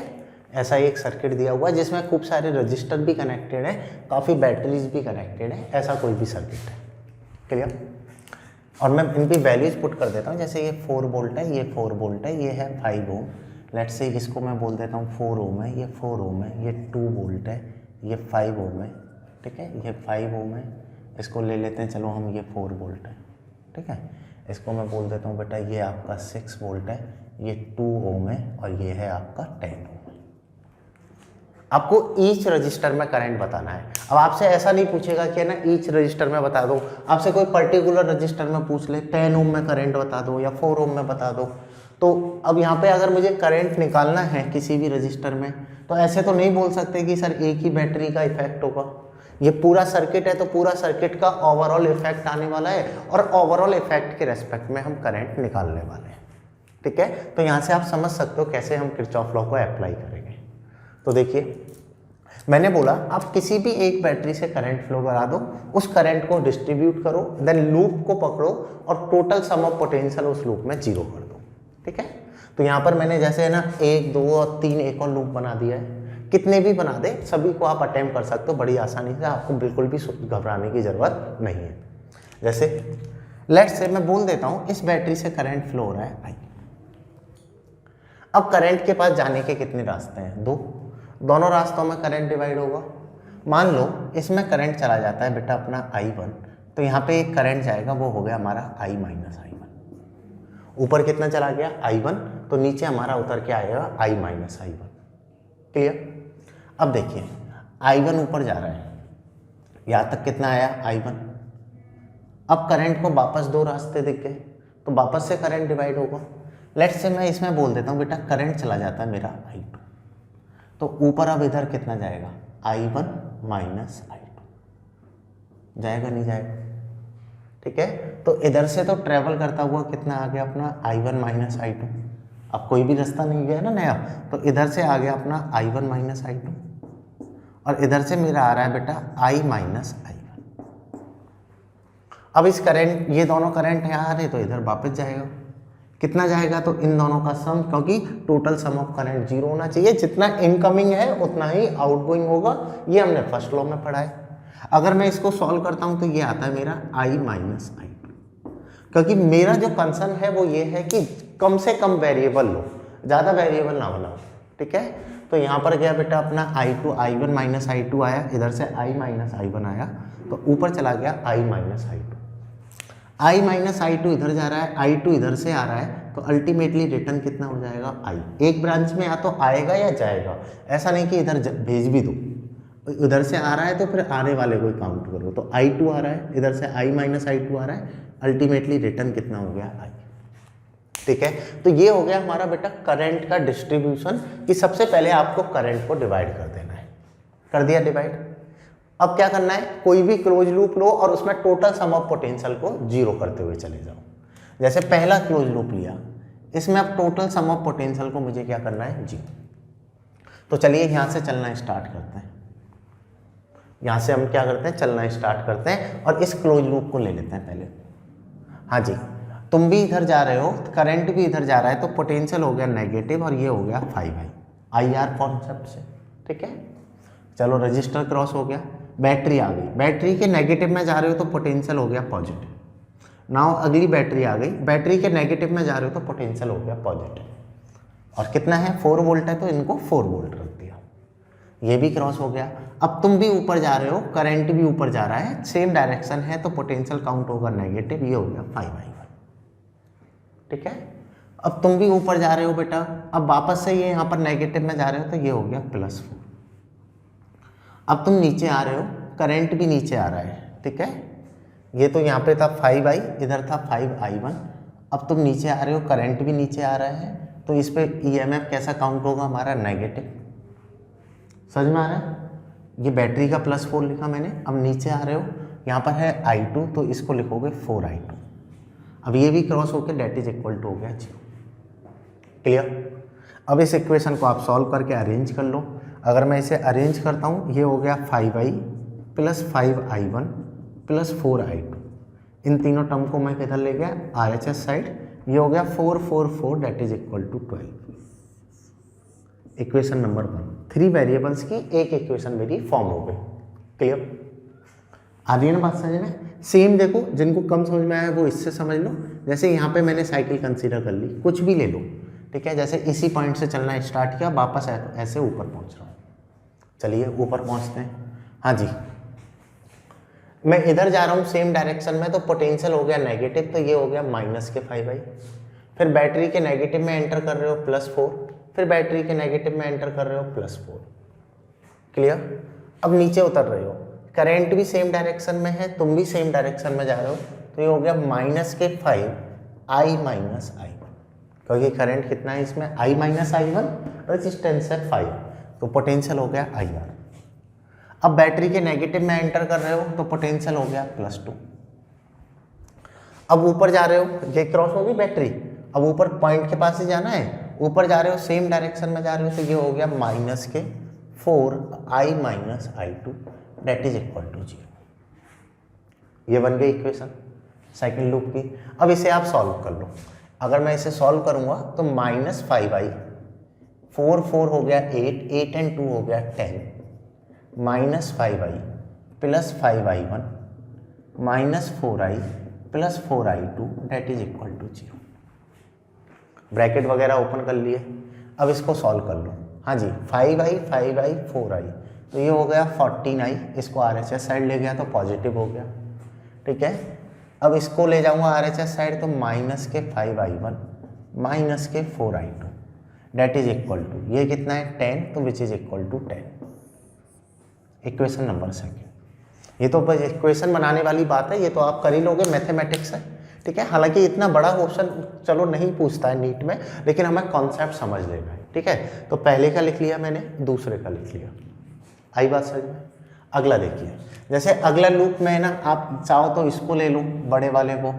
ऐसा एक सर्किट दिया हुआ है जिसमें खूब सारे रजिस्टर भी कनेक्टेड है, काफ़ी बैटरीज भी कनेक्टेड है, ऐसा कोई भी सर्किट है। क्लियर? और मैं इन पे वैल्यूज पुट कर देता हूँ। जैसे ये 4 वोल्ट है, ये 4 वोल्ट है, ये है 5 ओम। लेट से इसको मैं बोल देता हूँ 4 ओम है, ये 4 ओम है, ये 2 वोल्ट है, ये 5 ओम है, ठीक है, ये 5 ओम है। इसको ले लेते हैं, चलो हम, ये 4 वोल्ट है, ठीक है। इसको मैं बोल देता हूँ बेटा ये आपका 6 वोल्ट है, ये 2 ओम है, और ये है आपका 10 ओम। आपको ईच रजिस्टर में करंट बताना है। अब आपसे ऐसा नहीं पूछेगा कि ना ईच रजिस्टर में बता दो, आपसे कोई पर्टिकुलर रजिस्टर में पूछ ले 10 ओम में करंट बता दो या 4 ओम में बता दो। तो अब यहाँ पे अगर मुझे करंट निकालना है किसी भी रजिस्टर में, तो ऐसे तो नहीं बोल सकते कि सर एक ही बैटरी का इफेक्ट होगा। ये पूरा सर्किट है तो पूरा सर्किट का ओवरऑल इफेक्ट आने वाला है, और ओवरऑल इफेक्ट के रेस्पेक्ट में हम करंट निकालने वाले हैं, ठीक है। तो यहाँ से आप समझ सकते हो कैसे हम किरचॉफ लॉ को अप्लाई करेंगे। तो देखिए, मैंने बोला आप किसी भी एक बैटरी से करंट फ्लो करा दो, उस करंट को डिस्ट्रीब्यूट करो, देन लूप को पकड़ो और टोटल सम ऑफ पोटेंशियल उस लूप में 0 कर दो, ठीक है। तो यहाँ पर मैंने जैसे है ना 1, 2 और 3 एक और लूप बना दिया है। कितने भी बना दे, सभी को आप अटेम्प्ट कर सकते हो बड़ी आसानी से, आपको बिल्कुल भी घबराने की ज़रूरत नहीं है। जैसे लेट्स से मैं बोल देता हूँ इस बैटरी से करंट फ्लो हो रहा है I, अब करंट के पास जाने के कितने रास्ते हैं? दो। दोनों रास्तों में करंट डिवाइड होगा। मान लो इसमें करंट चला जाता है बेटा अपना I1, तो यहाँ पे एक करंट जाएगा, वो हो गया हमारा I माइनस I1। ऊपर कितना चला गया? I1, तो नीचे हमारा उतर के आएगा I माइनस I1। क्लियर? अब देखिए I1 ऊपर जा रहा है, यहाँ तक कितना आया? I1। अब करंट को वापस दो रास्ते दिख गए, तो वापस से करंट डिवाइड होगा। लेट्स से मैं इसमें बोल देता हूँ बेटा करंट चला जाता है मेरा I2, तो ऊपर अब इधर कितना जाएगा? I1 माइनस I2 जाएगा, नहीं जाएगा? ठीक है, तो इधर से तो ट्रेवल करता हुआ कितना आ गया अपना I1 माइनस I2। अब कोई भी रास्ता नहीं गया ना नया, तो इधर से आ गया अपना I1 माइनस I2, और इधर से मेरा आ रहा है बेटा I माइनस I1। अब इस करंट, ये दोनों करंट यहाँ आ रहे, तो इधर वापस जाएगा। कितना जाएगा? तो इन दोनों का सम, क्योंकि total sum of current zero होना चाहिए, जितना इनकमिंग है उतना ही आउटगोइंग होगा। ये हमने फर्स्ट लॉ में पढ़ा है। अगर मैं इसको सॉल्व करता हूँ तो ये आता है मेरा I माइनस I2, क्योंकि मेरा जो कंसर्न है वो ये है कि कम से कम वेरिएबल लो, ज़्यादा वेरिएबल ना बनाओ। ठीक है, तो यहाँ पर गया बेटा अपना I1 माइनस I2 आया, इधर से I माइनस I1 आया, तो ऊपर चला गया I minus I2। I minus I2 इधर जा रहा है, I2 इधर से आ रहा है, तो अल्टीमेटली रिटर्न कितना हो जाएगा? I। एक ब्रांच में या तो आएगा या जाएगा, ऐसा नहीं कि इधर भेज भी दो। इधर से आ रहा है तो फिर आने वाले को काउंट करो, तो I2 आ रहा है, इधर से I माइनस I2 आ रहा है, अल्टीमेटली रिटर्न कितना हो गया? I। ठीक है, तो ये हो गया हमारा बेटा करंट का डिस्ट्रीब्यूशन, कि सबसे पहले आपको करंट को डिवाइड कर देना है। कर दिया डिवाइड। अब क्या करना है? कोई भी क्लोज लूप लो और उसमें टोटल सम ऑफ पोटेंशियल को जीरो करते हुए चले जाओ। जैसे पहला क्लोज लूप लिया, इसमें अब टोटल सम ऑफ पोटेंशियल को मुझे क्या करना है? जीरो। तो चलिए यहाँ से चलना स्टार्ट करते हैं। यहाँ से हम क्या करते हैं? चलना स्टार्ट करते हैं, और इस क्लोज लूप को ले लेते हैं पहले। हाँ जी, तुम भी इधर जा रहे हो, करंट भी इधर जा रहा है, तो पोटेंशियल हो गया नेगेटिव, और ये हो गया 5i IR कॉन्सेप्ट से। ठीक है, चलो रजिस्टर क्रॉस हो गया, बैटरी आ गई, बैटरी के नेगेटिव में जा रहे हो तो पोटेंशियल हो गया पॉजिटिव। नाउ अगली बैटरी आ गई, बैटरी के नेगेटिव में जा रहे हो तो पोटेंशियल हो गया पॉजिटिव, और कितना है? 4 वोल्ट है, तो इनको 4 वोल्ट रख दिया। ये भी क्रॉस हो गया। अब तुम भी ऊपर जा रहे हो, करंट भी ऊपर जा रहा है, सेम डायरेक्शन है, तो पोटेंशियल काउंट होगा नेगेटिव, ये हो गया 5i1। ठीक है, अब तुम भी ऊपर जा रहे हो बेटा, अब वापस से ये यहाँ पर नेगेटिव में जा रहे हो, तो ये हो गया +4। अब तुम नीचे आ रहे हो, करंट भी नीचे आ रहा है। ठीक है, ये तो यहाँ पे था 5i, इधर था 5i1। अब तुम नीचे आ रहे हो, करंट भी नीचे आ रहा है, तो इस पे EMF कैसा काउंट होगा? हमारा नेगेटिव। समझ में आ रहा है? ये बैटरी का +4 लिखा मैंने। अब नीचे आ रहे हो, यहाँ पर है I2, तो इसको लिखोगे 4i2। अब ये भी क्रॉस होकर डेट इज इक्वल टू हो गया 0। क्लियर? अब इस इक्वेशन को आप सॉल्व करके अरेंज कर लो। अगर मैं इसे अरेंज करता हूँ, ये हो गया 5i + 5i1 + 4i2। इन तीनों टर्म को मैं किधर ले गया? RHS side. ये हो गया 4 4 4 that is equal to 12। Equation number 1। 3 variables की एक इक्वेशन मेरी फॉर्म हो गई। क्लियर? आ रही है ना बात समझ में? सेम देखो, जिनको कम समझ में आया वो इससे समझ लो। जैसे यहाँ पे मैंने साइकिल कंसीडर कर ली, कुछ भी ले लो। ठीक है, जैसे इसी पॉइंट से चलना स्टार्ट किया, वापस ऐसे ऊपर पहुँच रहा हूँ। चलिए ऊपर पहुँचते हैं। हाँ जी, मैं इधर जा रहा हूँ सेम डायरेक्शन में, तो पोटेंशियल हो गया नेगेटिव, तो ये हो गया -5i। फिर बैटरी के नेगेटिव में एंटर कर रहे हो +4, फिर बैटरी के नेगेटिव में एंटर कर रहे हो +4। क्लियर? अब नीचे उतर रहे हो, करंट भी सेम डायरेक्शन में है, तुम भी सेम डायरेक्शन में जा रहे हो, तो ये हो गया -5i-i1, क्योंकि करंट कितना है इसमें? I-i1, रेजिस्टेंस है 5, तो पोटेंशियल हो गया IR। अब बैटरी के नेगेटिव में एंटर कर रहे हो, तो पोटेंशियल हो गया +2। अब ऊपर जा रहे हो, ये क्रॉस होगी बैटरी, अब ऊपर पॉइंट के पास ही जाना है, ऊपर जा रहे हो, सेम डायरेक्शन में जा रहे हो, तो ये हो गया -4i-i2 date is equal to 0। ये बन गई इक्वेशन साइकिल लूप की। अब इसे आप सॉल्व कर लो। अगर मैं इसे सॉल्व करूंगा तो -5i, 4 4 हो गया 8, 8 and 2 हो गया 10, -5i + 5i1 -4i + 4i2 that is equal to 0। Bracket वगैरह ओपन कर लिए। अब इसको सॉल्व कर लो। हाँ जी, 5i 5i 4i, तो ये हो गया 14i, इसको RHS साइड ले गया तो पॉजिटिव हो गया। ठीक है, अब इसको ले जाऊंगा RHS साइड तो माइनस के 5i1 माइनस के 4i2 that is equal to, ये कितना है 10, तो which is equal to 10। Equation number second. ये तो बस इक्वेशन बनाने वाली बात है, ये तो आप कर ही लोगे, मैथमेटिक्स है। ठीक है, हालांकि इतना बड़ा क्वेश्चन चलो नहीं पूछता है नीट में, लेकिन हमें कॉन्सेप्ट समझ लेना है। ठीक है, तो पहले का लिख लिया मैंने, दूसरे का लिख लिया, आई बात समझ में। अगला देखिए, जैसे अगला लूप में ना, आप चाहो तो इसको ले लो बड़े वाले को,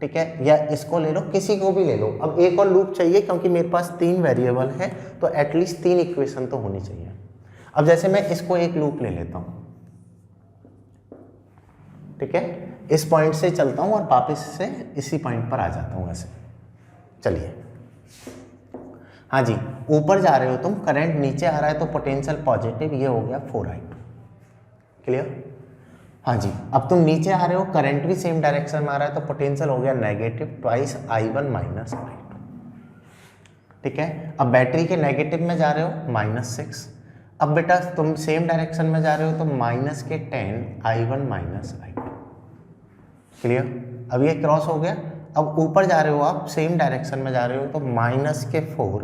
ठीक है, या इसको ले लो, किसी को भी ले लो। अब एक और लूप चाहिए क्योंकि मेरे पास 3 वेरिएबल है, तो एटलीस्ट 3 इक्वेशन तो होनी चाहिए। अब जैसे मैं इसको एक लूप ले लेता हूँ, ठीक है, इस पॉइंट से चलता हूँ और वापस से इसी पॉइंट पर आ जाता हूँ ऐसे। चलिए, हाँ जी, ऊपर जा रहे हो तुम, करंट नीचे आ रहा है तो पोटेंशियल पॉजिटिव, ये हो गया 4i2। क्लियर? हाँ जी, अब तुम नीचे आ रहे हो, करंट भी सेम डायरेक्शन में आ रहा है तो पोटेंशियल हो गया negative twice i1 minus i2। ठीक है, अब बैटरी के नेगेटिव में जा रहे हो -6। अब बेटा तुम सेम डायरेक्शन में जा रहे हो तो माइनस के 10 i1 माइनस i2। क्लियर? अब ये क्रॉस हो गया। अब ऊपर जा रहे हो आप, सेम डायरेक्शन में जा रहे हो तो माइनस के 4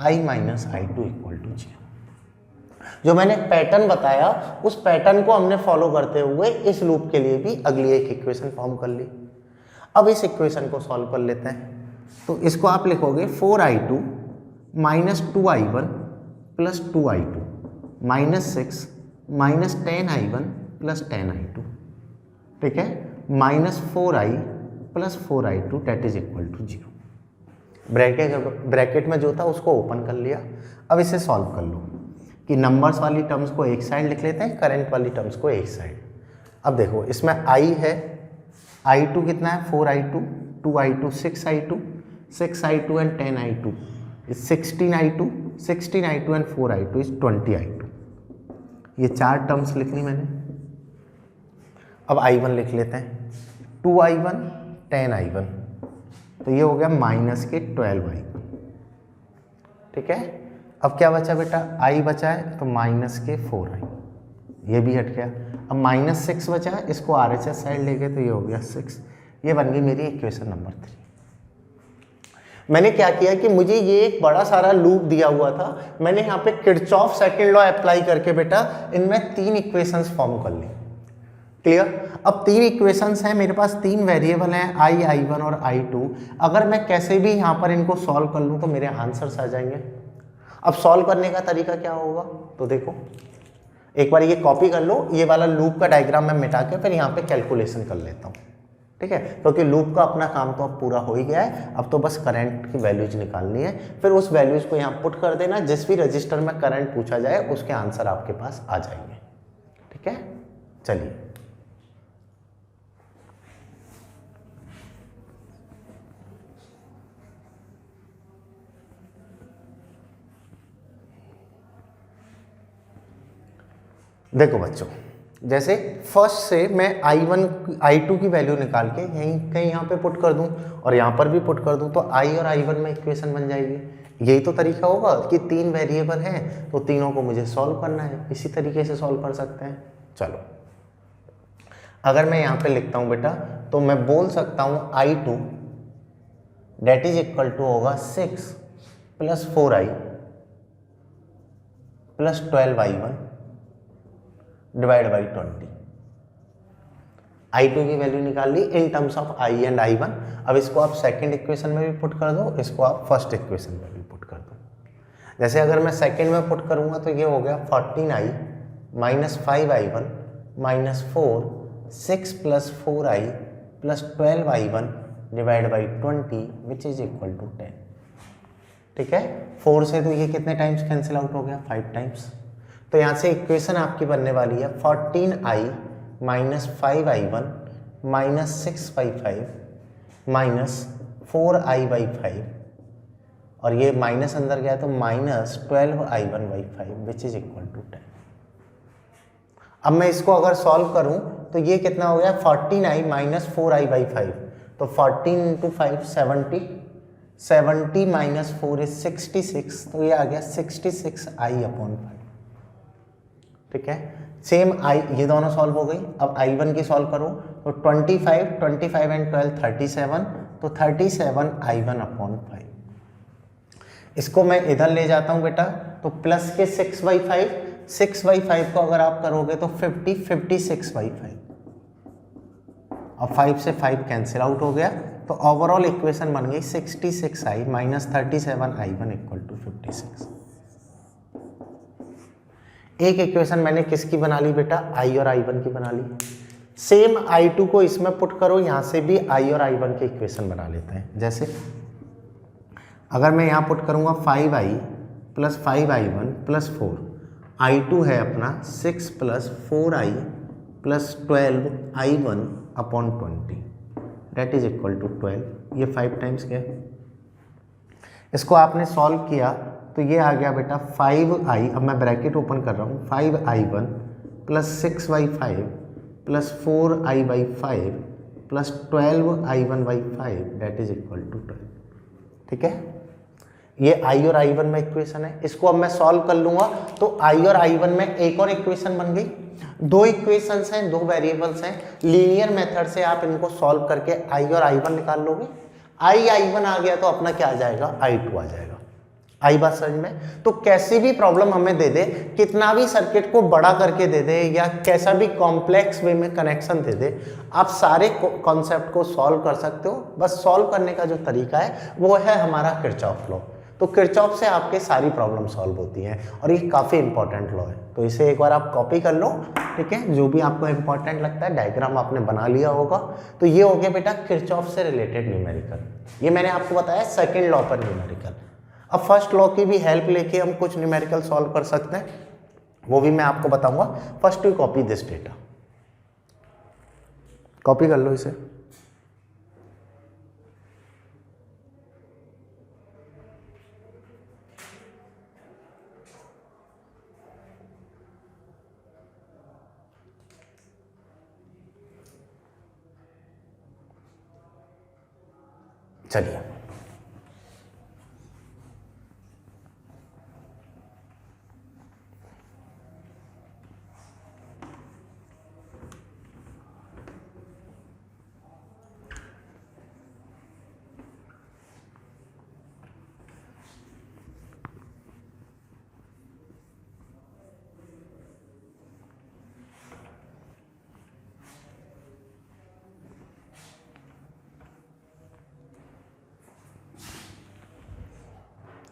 i minus i2 equal to 0। जो मैंने पैटर्न बताया उस पैटर्न को हमने फॉलो करते हुए इस लूप के लिए भी अगली एक इक्वेशन फॉर्म कर ली। अब इस इक्वेशन को सॉल्व कर लेते हैं, तो इसको आप लिखोगे 4i2 minus 2i1 plus 2i2 -6 minus 10i1 plus 10i2। ठीक है, minus 4i plus 4i2 that is equal to 0। Bracket में जो था उसको ओपन कर लिया। अब इसे सॉल्व कर लो कि नंबर्स वाली टर्म्स को एक साइड लिख लेते हैं, करंट वाली टर्म्स को एक साइड। अब देखो, इसमें i है, i2 कितना है 4i2, 2i2 6i2, 6i2 and 10i2 is 16i2, 16i2 and 4i2 is 20i2। ये 4 टर्म्स लिख ली मैंने। अब i1 लिख लेते हैं, 2i1 10i1, तो ये हो गया माइनस के 12i1। ठीक है, अब क्या बचा बेटा, i बचा है तो माइनस के 4i, ये भी हट गया। अब -6 बचा है, इसको RHS साइड ले गए तो ये हो गया 6। ये बन गई मेरी इक्वेशन नंबर 3। मैंने क्या किया कि मुझे ये एक बड़ा सारा लूप दिया हुआ था, मैंने यहाँ पे किरचॉफ सेकंड लॉ अप्लाई करके बेटा इनमें 3 इक्वेशंस फॉर्म कर ली। क्लियर? अब 3 इक्वेशंस हैं मेरे पास, 3 वेरिएबल हैं i, i1 और i2। अगर मैं कैसे भी यहाँ पर इनको सॉल्व कर लूँ तो मेरे आंसर्स आ जाएंगे। अब सॉल्व करने का तरीका क्या होगा, तो देखो एक बार ये कॉपी कर लो, ये वाला लूप का डायग्राम मैं मिटा के फिर यहाँ पे कैलकुलेशन कर लेता हूँ। ठीक है, क्योंकि लूप का अपना काम तो अब पूरा हो ही गया है। अब तो बस करंट की वैल्यूज निकालनी है, फिर उस वैल्यूज को यहाँ पुट कर देना, जिस भी रजिस्टर में करंट पूछा जाए उसके आंसर आपके पास आ जाएंगे। ठीक है, चलिए देखो बच्चों, जैसे फर्स्ट से मैं i1 i2 की वैल्यू निकाल के यहीं कहीं यहाँ पे पुट कर दूँ और यहाँ पर भी पुट कर दूँ तो i और i1 में इक्वेशन बन जाएगी। यही तो तरीका होगा कि 3 वेरिएबल हैं तो तीनों को मुझे सॉल्व करना है, इसी तरीके से सॉल्व कर सकते हैं। चलो, अगर मैं यहाँ पे लिखता हूँ बेटा तो मैं बोल सकता हूँ i2 date is equal to होगा 6 plus 4i plus 12i1 divide by 20। i2 की वैल्यू निकाल ली in terms of i and i1। अब इसको आप सेकंड इक्वेशन में भी पुट कर दो, इसको आप फर्स्ट इक्वेशन में भी पुट कर दो। जैसे अगर मैं सेकंड में पुट करूंगा तो ये हो गया 14i minus 5i1 minus 4 6 plus 4i plus 12i1 divide by 20 which is equal to 10। ठीक है, 4 से तो ये कितने टाइम्स कैंसिल आउट हो गया, 5 टाइम्स। तो यहाँ से इक्वेशन आपकी बनने वाली है 14i minus 5i1 minus 6/5 minus 4i by 5 और ये माइनस अंदर गया तो minus 12i1/5 which is equal to 10। अब मैं इसको अगर सॉल्व करूं तो ये कितना हो गया 14i माइनस 4i बाई 5, तो 14 इंटू 5 70 70 माइनस 4 इज 66, तो ये आ गया 66i/5। ठीक है, सेम आई, ये दोनों सॉल्व हो गई। अब I1 की सॉल्व करो तो 25 एंड 12 37, तो 37i/5। इसको मैं इधर ले जाता हूं बेटा, तो प्लस के 6/5 को अगर आप करोगे तो 56/5। अब 5 से 5 कैंसिल आउट हो गया, तो ओवरऑल इक्वेशन बन गई 66i minus 37i1 equal to 56। एक इक्वेशन मैंने किसकी बना ली बेटा, I और I1 की बना ली। सेम I2 को इसमें पुट करो, यहां से भी I और I1 की इक्वेशन बना लेते हैं। जैसे अगर मैं यहां पुट करूंगा 5i plus 5i1 plus 4, I2 है अपना 6 plus 4i plus 12i1/20 that is equal to 12। ये 5 टाइम्स क्या है, इसको आपने सॉल्व किया तो ये आ गया बेटा 5i, अब मैं ब्रैकेट ओपन कर रहा हूँ, 5i1 plus 6/5 plus 4i/5 plus 12i1/5 that is equal to 12। ठीक है, ये I और I1 में इक्वेशन है। इसको अब मैं सॉल्व कर लूंगा तो I और I1 में एक और इक्वेशन बन गई। दो इक्वेशंस हैं, दो वेरिएबल्स हैं, लीनियर मेथड से आप इनको सॉल्व करके I और I1 निकाल लोगे। I1 आ गया तो अपना क्या आ जाएगा, I2 आ जाएगा। आई बात समझ में? तो कैसी भी प्रॉब्लम हमें दे दे, कितना भी सर्किट को बड़ा करके दे दे या कैसा भी कॉम्प्लेक्स वे में कनेक्शन दे दे, आप सारे कॉन्सेप्ट को सॉल्व कर सकते हो। बस सॉल्व करने का जो तरीका है वो है हमारा किरचॉफ लॉ। तो किरचॉफ से आपके सारी प्रॉब्लम सॉल्व होती हैं और ये काफ़ी इंपॉर्टेंट लॉ है। तो इसे एक बार आप कॉपी कर लो, ठीक है, जो भी आपको इंपॉर्टेंट लगता है। डायग्राम आपने बना लिया होगा। तो ये हो गया बेटा किरचॉफ से रिलेटेड न्यूमेरिकल। ये मैंने आपको बताया सेकेंड लॉ पर न्यूमेरिकल। अब फर्स्ट लॉ की भी हेल्प लेके हम कुछ न्यूमेरिकल सॉल्व कर सकते हैं, वो भी मैं आपको बताऊंगा। First you copy this data, copy कर लो इसे। चलिए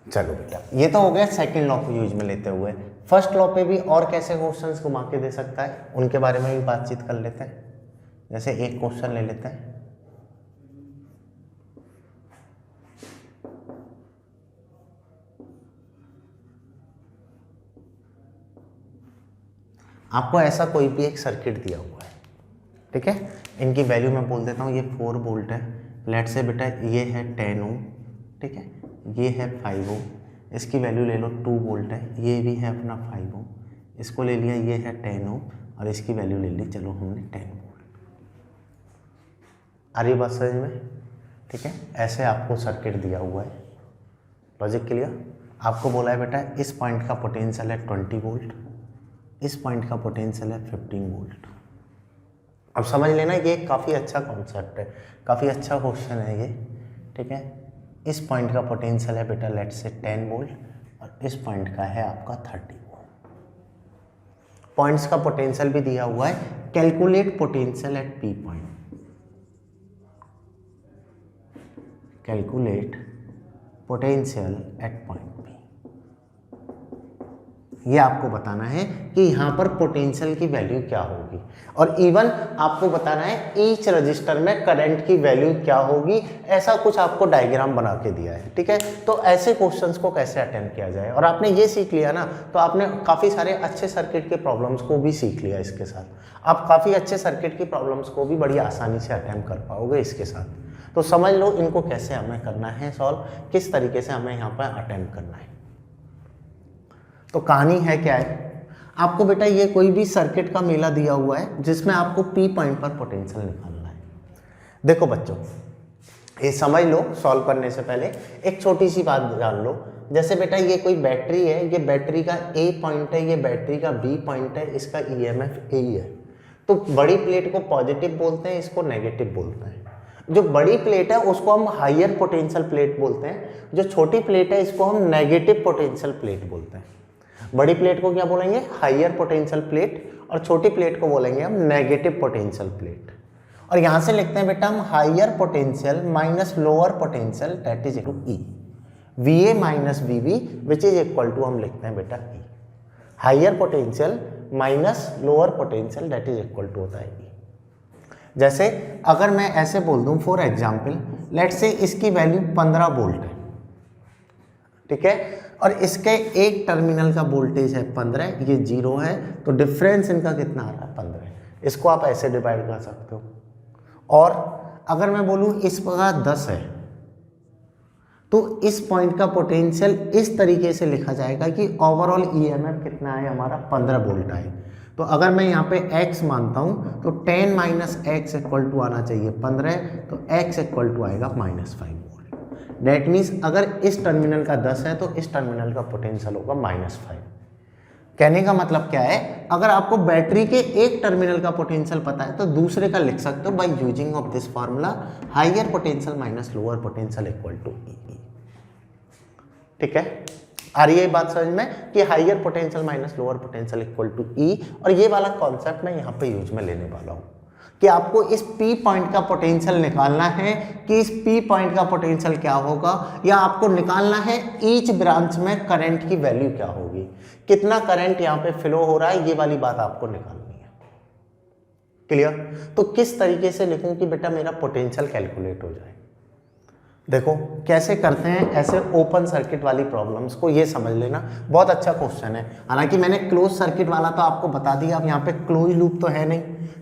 चलो बेटा, ये तो हो गया सेकंड लॉ को यूज में लेते हुए। फर्स्ट लॉ पे भी और कैसे क्वेश्चंस घुमा के दे सकता है, उनके बारे में भी बातचीत कर लेते हैं। जैसे एक क्वेश्चन ले लेते हैं, आपको ऐसा कोई भी एक सर्किट दिया हुआ है, ठीक है, इनकी वैल्यू मैं बोल देता हूँ। ये 4 वोल्ट है, लेट से बेटा ये है 10 ओम, ठीक है, ये है 5 ओम, इसकी वैल्यू ले लो 2 वोल्ट है, ये भी है अपना 5 ओम, इसको ले लिया, ये है 10 ओम और इसकी वैल्यू ले ली, चलो हमने 10 वोल्ट। आ रही बात समझ में? ठीक है, ऐसे आपको सर्किट दिया हुआ है। Logic clear? आपको बोला है बेटा इस पॉइंट का पोटेंशियल है 20 वोल्ट, इस पॉइंट का पोटेंशियल है 15 वोल्ट। अब समझ लेना ये काफ़ी अच्छा कॉन्सेप्ट है, काफ़ी अच्छा क्वेश्चन है ये, ठीक है। इस पॉइंट का पोटेंशियल है बेटा लेट से 10 वोल्ट और इस पॉइंट का है आपका 30 वोल्ट। पॉइंट्स का पोटेंशियल भी दिया हुआ है, calculate potential at P point, calculate potential at point P. ये आपको बताना है कि यहाँ पर पोटेंशियल की वैल्यू क्या होगी और इवन आपको बताना है ईच रजिस्टर में करंट की वैल्यू क्या होगी। ऐसा कुछ आपको डायग्राम बना के दिया है, ठीक है। तो ऐसे क्वेश्चंस को कैसे अटेम्प्ट किया जाए, और आपने ये सीख लिया ना, तो आपने काफ़ी सारे अच्छे सर्किट के प्रॉब्लम्स को भी सीख लिया। इसके साथ आप काफ़ी अच्छे सर्किट की प्रॉब्लम्स को भी बड़ी आसानी से अटेम्प्ट कर पाओगे इसके साथ। तो समझ लो इनको कैसे हमें करना है सॉल्व, किस तरीके से हमें यहाँ पर अटेम्प्ट करना है। तो कहानी है क्या है, आपको बेटा ये कोई भी सर्किट का मेला दिया हुआ है जिसमें आपको पी पॉइंट पर पोटेंशियल निकालना है। देखो बच्चों, ये समझ लो सॉल्व करने से पहले। एक छोटी सी बात जान लो, जैसे बेटा ये कोई बैटरी है, ये बैटरी का ए पॉइंट है, ये बैटरी का बी पॉइंट है, इसका ईएमएफ ए है। तो बड़ी प्लेट को पॉजिटिव बोलते हैं, इसको नेगेटिव बोलते हैं। जो बड़ी प्लेट है उसको हम हायर पोटेंशियल प्लेट बोलते हैं, जो छोटी प्लेट है इसको हम नेगेटिव पोटेंशियल प्लेट बोलते हैं। बड़ी प्लेट को क्या बोलेंगे? हायर पोटेंशियल प्लेट, और छोटी प्लेट को बोलेंगे हम नेगेटिव पोटेंशियल प्लेट। और यहां से लिखते हैं बेटा हम higher potential minus lower potential that is equal to E, VA minus VB which is equal to हम लिखते हैं बेटा E. Higher potential minus lower potential that is equal to होता है ई। जैसे अगर मैं ऐसे बोल दूं फॉर एग्जाम्पल, लेट्स से इसकी वैल्यू 15 वोल्ट है, ठीक है, और इसके एक टर्मिनल का वोल्टेज है 15, ये 0 है, तो डिफरेंस इनका कितना आ रहा है? 15। इसको आप ऐसे डिवाइड कर सकते हो। और अगर मैं बोलूं इस पर 10 है, तो इस पॉइंट का पोटेंशियल इस तरीके से लिखा जाएगा कि ओवरऑल ईएमएफ कितना है हमारा? 15 वोल्ट आए। तो अगर मैं यहाँ पे x मानता हूँ तो 10 माइनस एक्स इक्वल टू आना चाहिए 15, तो x इक्वल टू आएगा -5 वोल्ट। डेट मीन्स अगर इस टर्मिनल का 10 है तो इस टर्मिनल का पोटेंशियल होगा -5। कहने का मतलब क्या है? अगर आपको बैटरी के एक टर्मिनल का पोटेंशियल पता है तो दूसरे का लिख सकते हो by using of this formula, higher potential minus lower potential equal to E. ठीक है, आ रही है बात समझ में कि higher potential minus lower potential equal to E. और ये वाला कॉन्सेप्ट मैं यहाँ पे यूज में लेने वाला हूँ कि आपको इस P पॉइंट का पोटेंशियल निकालना है कि इस P पॉइंट का पोटेंशियल क्या होगा, या आपको निकालना है ईच ब्रांच में करंट की वैल्यू क्या होगी, कितना करंट यहाँ पे फ्लो हो रहा है, ये वाली बात आपको निकालनी है। क्लियर? तो किस तरीके से लिखूं कि बेटा मेरा पोटेंशियल कैलकुलेट हो जाए। देखो कैसे करते हैं ऐसे ओपन सर्किट वाली प्रॉब्लम्स को, ये समझ लेना, बहुत अच्छा क्वेश्चन है। हालांकि मैंने क्लोज सर्किट वाला तो आपको बता दिया, अब यहाँ पे क्लोज लूप तो है नहीं,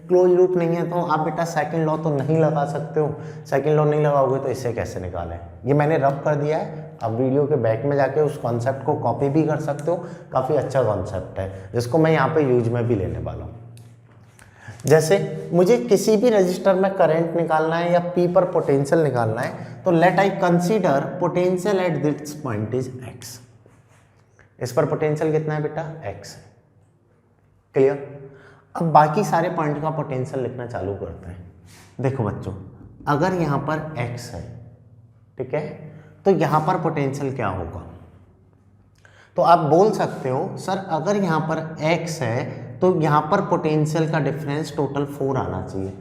क्लोज लूप नहीं है तो आप बेटा सेकंड लॉ तो नहीं लगा सकते हो। सेकंड लॉ नहीं लगाओगे तो इससे कैसे निकालें, ये मैंने रब कर दिया है। आप वीडियो के बैक में जाके उस कॉन्सेप्ट को कॉपी भी कर सकते हो, काफ़ी अच्छा कॉन्सेप्ट है जिसको मैं यहाँ पे यूज में भी लेने वाला हूँ। जैसे मुझे किसी भी रजिस्टर में करंट निकालना है या P पर पोटेंशियल निकालना है, तो let I consider potential at this point is x। इस पर पोटेंशियल कितना है बेटा? x है। क्लियर? अब बाकी सारे पॉइंट का पोटेंशियल लिखना चालू करते हैं। देखो बच्चों, अगर यहाँ पर x है, ठीक है, तो यहाँ पर पोटेंशियल क्या होगा? तो आप बोल सकते हो सर अगर यहाँ पर x है तो यहाँ पर पोटेंशियल का डिफरेंस टोटल 4 आना चाहिए।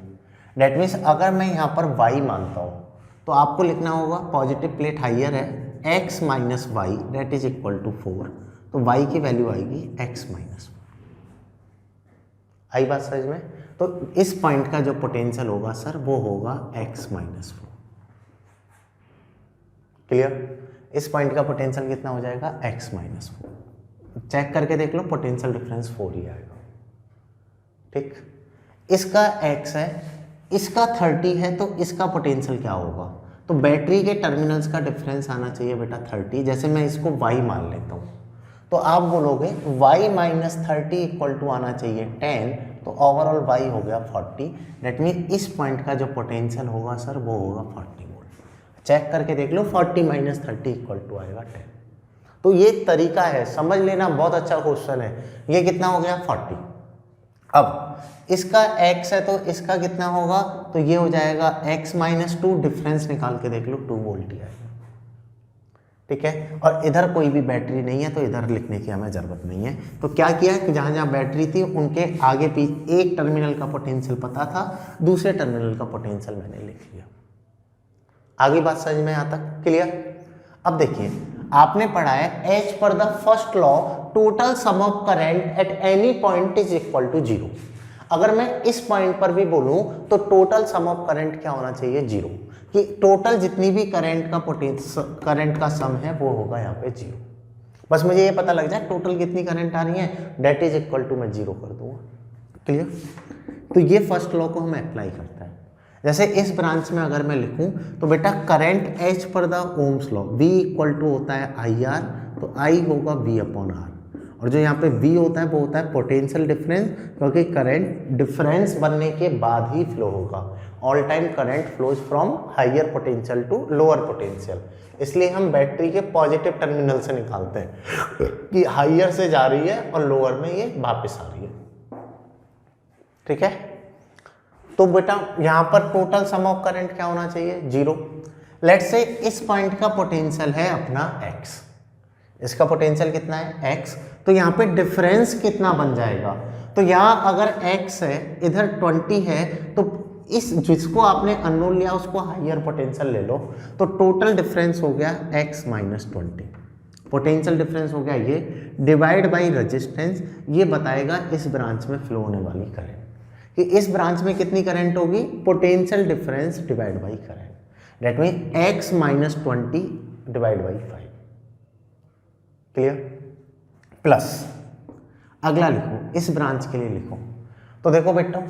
डेट मीन्स अगर मैं यहाँ पर y मानता हूँ तो आपको लिखना होगा पॉजिटिव प्लेट हाइयर है, x minus y that is equal to 4, तो y की वैल्यू आएगी x माइनस। आई बात समझ में? तो इस पॉइंट का जो पोटेंशियल होगा सर वो होगा x माइनस 4। क्लियर? इस पॉइंट का पोटेंशियल कितना हो जाएगा? x minus 4। चेक करके देख लो, पोटेंशियल डिफरेंस 4 ही आएगा। ठीक, इसका x है, इसका 30 है, तो इसका पोटेंशियल क्या होगा? तो बैटरी के टर्मिनल्स का डिफरेंस आना चाहिए बेटा 30। जैसे मैं इसको y मान लेता हूँ तो आप बोलोगे y माइनस 30 इक्वल टू आना चाहिए 10, तो ओवरऑल y हो गया 40। डेट मीन इस पॉइंट का जो पोटेंशियल होगा सर वो होगा 40 वोल्ट। चेक करके देख लो, 40 माइनस 30 इक्वल टू आएगा 10। तो ये तरीका है, समझ लेना, बहुत अच्छा क्वेश्चन है। ये कितना हो गया? 40। अब इसका x है तो इसका कितना होगा? तो ये हो जाएगा x माइनस 2, डिफरेंस निकाल के देख लो 2 वोल्ट ही आएगा। ठीक है, और इधर कोई भी बैटरी नहीं है तो इधर लिखने की हमें ज़रूरत नहीं है। तो क्या किया कि जहाँ जहाँ बैटरी थी उनके आगे पीछे एक टर्मिनल का पोटेंशियल पता था, दूसरे टर्मिनल का पोटेंशियल मैंने लिख लिया। आगे बात समझ में आता? क्लियर? अब देखिए, आपने पढ़ा है as per the first law total sum of current at any point is equal to 0। अगर मैं इस पॉइंट पर भी बोलूं तो टोटल सम ऑफ करंट क्या होना चाहिए? 0, कि टोटल जितनी भी करंट का सम है वो होगा यहाँ पे 0। बस मुझे ये पता लग जाए टोटल कितनी करंट आ रही है, डेट इज इक्वल टू मैं 0 कर दूंगा। क्लियर? तो ये फर्स्ट लॉ को हम अप्लाई करते हैं। जैसे इस ब्रांच में अगर मैं लिखूं तो बेटा current as per the Ohm's law V equal to होता है IR, तो I होगा V अपॉन R। और जो यहाँ पे V होता है वो होता है पोटेंशियल डिफरेंस, क्योंकि करंट डिफरेंस बनने के बाद ही फ्लो होगा। All time current flows from higher potential to lower potential, इसलिए हम बैटरी के पॉजिटिव टर्मिनल से निकालते हैं कि हायर से जा रही है और लोअर में ये वापस आ रही है। ठीक है, तो बेटा यहाँ पर टोटल सम ऑफ करंट क्या होना चाहिए, 0। लेट्स से इस पॉइंट का पोटेंशियल है अपना x, इसका पोटेंशियल कितना है x, तो यहाँ पे डिफरेंस कितना बन जाएगा, तो यहाँ अगर x है इधर 20 है, तो इस जिसको आपने अननोन लिया उसको हायर पोटेंशियल ले लो, तो टोटल डिफरेंस हो गया x माइनस 20, पोटेंशियल डिफरेंस हो गया ये, डिवाइड बाई रेजिस्टेंस, ये बताएगा इस ब्रांच में फ्लो होने वाली करंट, कि इस ब्रांच में कितनी करंट होगी, potential difference divide by current, that mean x minus 20 divide by 5। Clear, plus अगला लिखो, इस ब्रांच के लिए लिखो, तो देखो बेटा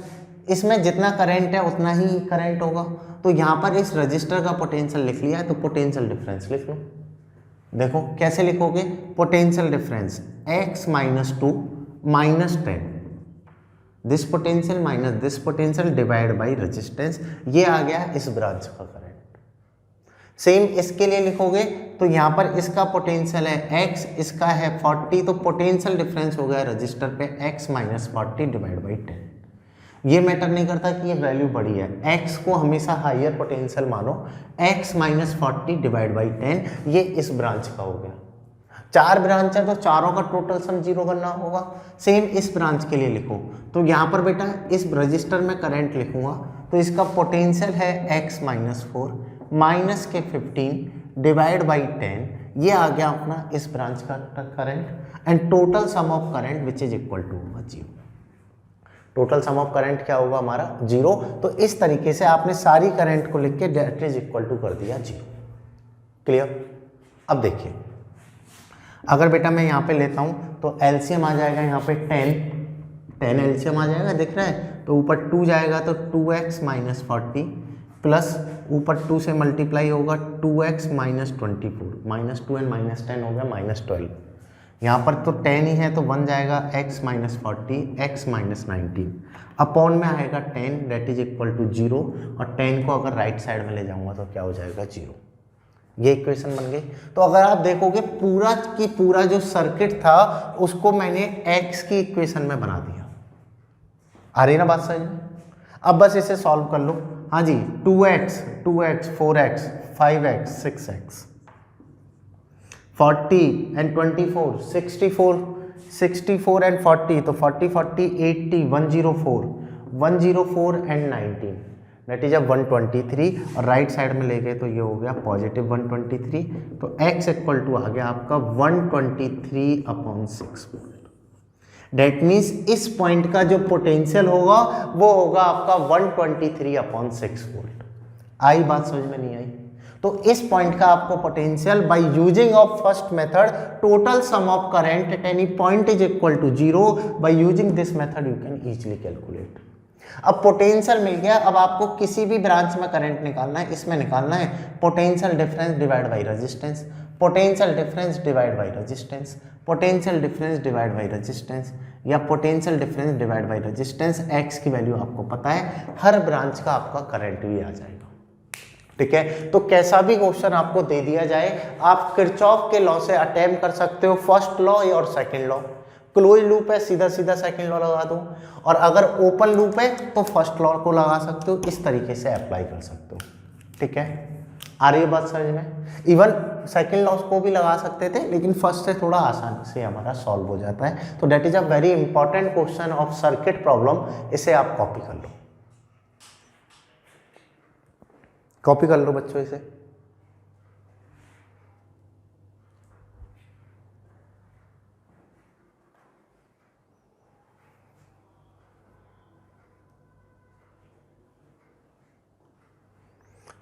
इसमें जितना करंट है उतना ही करंट होगा, तो यहाँ पर इस रजिस्टर का पोटेंशियल लिख लिया है, तो पोटेंशियल डिफरेंस लिख लो। देखो कैसे लिखोगे, potential difference x minus 2 minus 10, this potential minus this potential divide by resistance, ये आ गया इस ब्रांच का करंट। सेम इसके लिए लिखोगे, तो यहाँ पर इसका पोटेंशियल है x, इसका है 40, तो पोटेंशियल डिफरेंस हो गया रजिस्टर पे x माइनस 40 डिवाइड बाई 10। ये मैटर नहीं करता कि ये वैल्यू बड़ी है, x को हमेशा हायर पोटेंशियल मानो, x माइनस 40 डिवाइड बाई 10, ये इस ब्रांच का हो गया। 4 ब्रांच है तो चारों का टोटल सम 0 करना होगा। सेम इस ब्रांच के लिए लिखो, तो यहाँ पर बेटा इस रजिस्टर में करंट लिखूंगा, तो इसका पोटेंशियल है x माइनस 4 माइनस के 15 डिवाइड बाई 10, ये आ गया अपना इस ब्रांच का current, and total sum of current which is equal to होगा 0। टोटल सम ऑफ करंट क्या होगा हमारा 0। तो इस तरीके से आपने सारी करंट को लिख के दैट इज इक्वल टू कर दिया 0। क्लियर, अब देखिए अगर बेटा मैं यहाँ पे लेता हूँ तो एलसीएम आ जाएगा यहाँ पे 10 एलसीएम आ जाएगा, दिख रहा है, तो ऊपर 2 जाएगा तो 2x माइनस 40 प्लस ऊपर 2 से मल्टीप्लाई होगा 2x minus 24, minus 2 and minus 10 हो गया माइनस 12, यहाँ पर तो 10 ही है तो 1 जाएगा x minus 40 x minus 19, upon में आएगा 10 दैट इज इक्वल टू 0, और 10 को अगर राइट साइड में ले जाऊंगा तो क्या हो जाएगा 0। ये इक्वेशन बन गई। तो अगर आप देखोगे पूरा की पूरा जो सर्किट था उसको मैंने x की इक्वेशन में बना दिया। आ रही ना बात समझ में? अब बस इसे सॉल्व कर लो। हाँ जी, 2x 4x 5x 6x 40 and 24 64 and 40, तो 40 80 104 एंड 19 दैट इज 123, और राइट साइड में ले गए तो ये हो गया पॉजिटिव 123, तो x इक्वल टू आ गया आपका 123/6 वोल्ट। डेट मीन्स इस पॉइंट का जो पोटेंशियल होगा वो होगा आपका 123/6 वोल्ट। आई बात समझ में नहीं आई? तो इस पॉइंट का आपको potential by using of first method total sum of current at any point is equal to 0, by using this method you can easily calculate. अब पोटेंशियल मिल गया, अब आपको किसी भी ब्रांच में करंट निकालना है, इसमें निकालना है potential difference divide by resistance, potential difference divide by resistance, potential difference divide by resistance, या potential difference divide by resistance. x की वैल्यू आपको पता है, हर ब्रांच का आपका करंट भी आ जाएगा। ठीक है, तो कैसा भी क्वेश्चन आपको दे दिया जाए, आप किरचॉफ के लॉ से अटेम्प्ट कर सकते हो, फर्स्ट लॉ और सेकंड लॉ। क्लोज लूप है, सीधा सीधा सेकंड लॉ लगा दो, और अगर ओपन लूप है तो फर्स्ट लॉ को लगा सकते हो, इस तरीके से अप्लाई कर सकते हो। ठीक है, आ रही है बात समझ में? इवन सेकंड लॉ को भी लगा सकते थे, लेकिन फर्स्ट से थोड़ा आसानी से हमारा सॉल्व हो जाता है। तो that is a very important question of circuit problem, इसे आप कॉपी कर लो, कॉपी कर लो बच्चों इसे।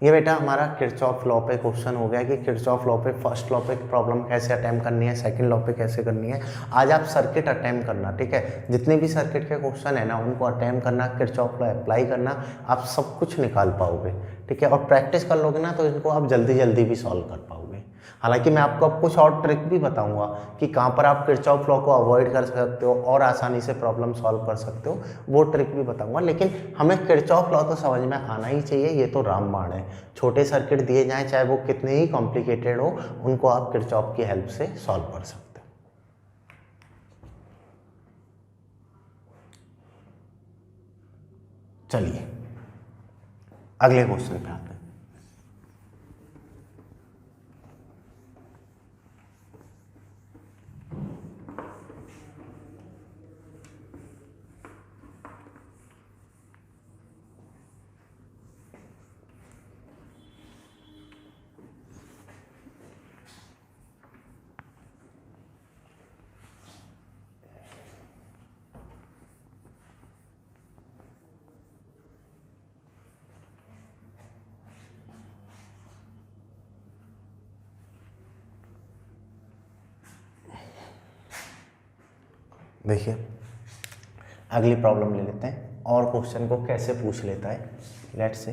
ये बेटा हमारा किरचॉफ लॉ पे क्वेश्चन हो गया कि किरचॉफ लॉ पे फर्स्ट लॉ पे प्रॉब्लम कैसे अटेम्प्ट करनी है, सेकंड लॉ पे कैसे करनी है। आज आप सर्किट अटेम्प्ट करना, ठीक है, जितने भी सर्किट के क्वेश्चन है ना उनको अटेम्प्ट करना, किरचॉफ लॉ अप्लाई करना, आप सब कुछ निकाल पाओगे। ठीक है, और प्रैक्टिस कर लोगे ना तो इनको आप जल्दी जल्दी भी सॉल्व कर पाओगे। हालांकि मैं आपको अब कुछ और ट्रिक भी बताऊंगा कि कहाँ पर आप किरचॉफ लॉ को अवॉइड कर सकते हो और आसानी से प्रॉब्लम सॉल्व कर सकते हो, वो ट्रिक भी बताऊंगा। लेकिन हमें किरचॉफ लॉ तो समझ में आना ही चाहिए, ये तो रामबाण है। छोटे सर्किट दिए जाएं चाहे वो कितने ही कॉम्प्लिकेटेड हो, उनको आप किरचॉफ की हेल्प से सॉल्व कर सकते हो। चलिए अगले क्वेश्चन पे आते हैं। देखिए अगली प्रॉब्लम ले लेते हैं और क्वेश्चन को कैसे पूछ लेता है। लेट्स से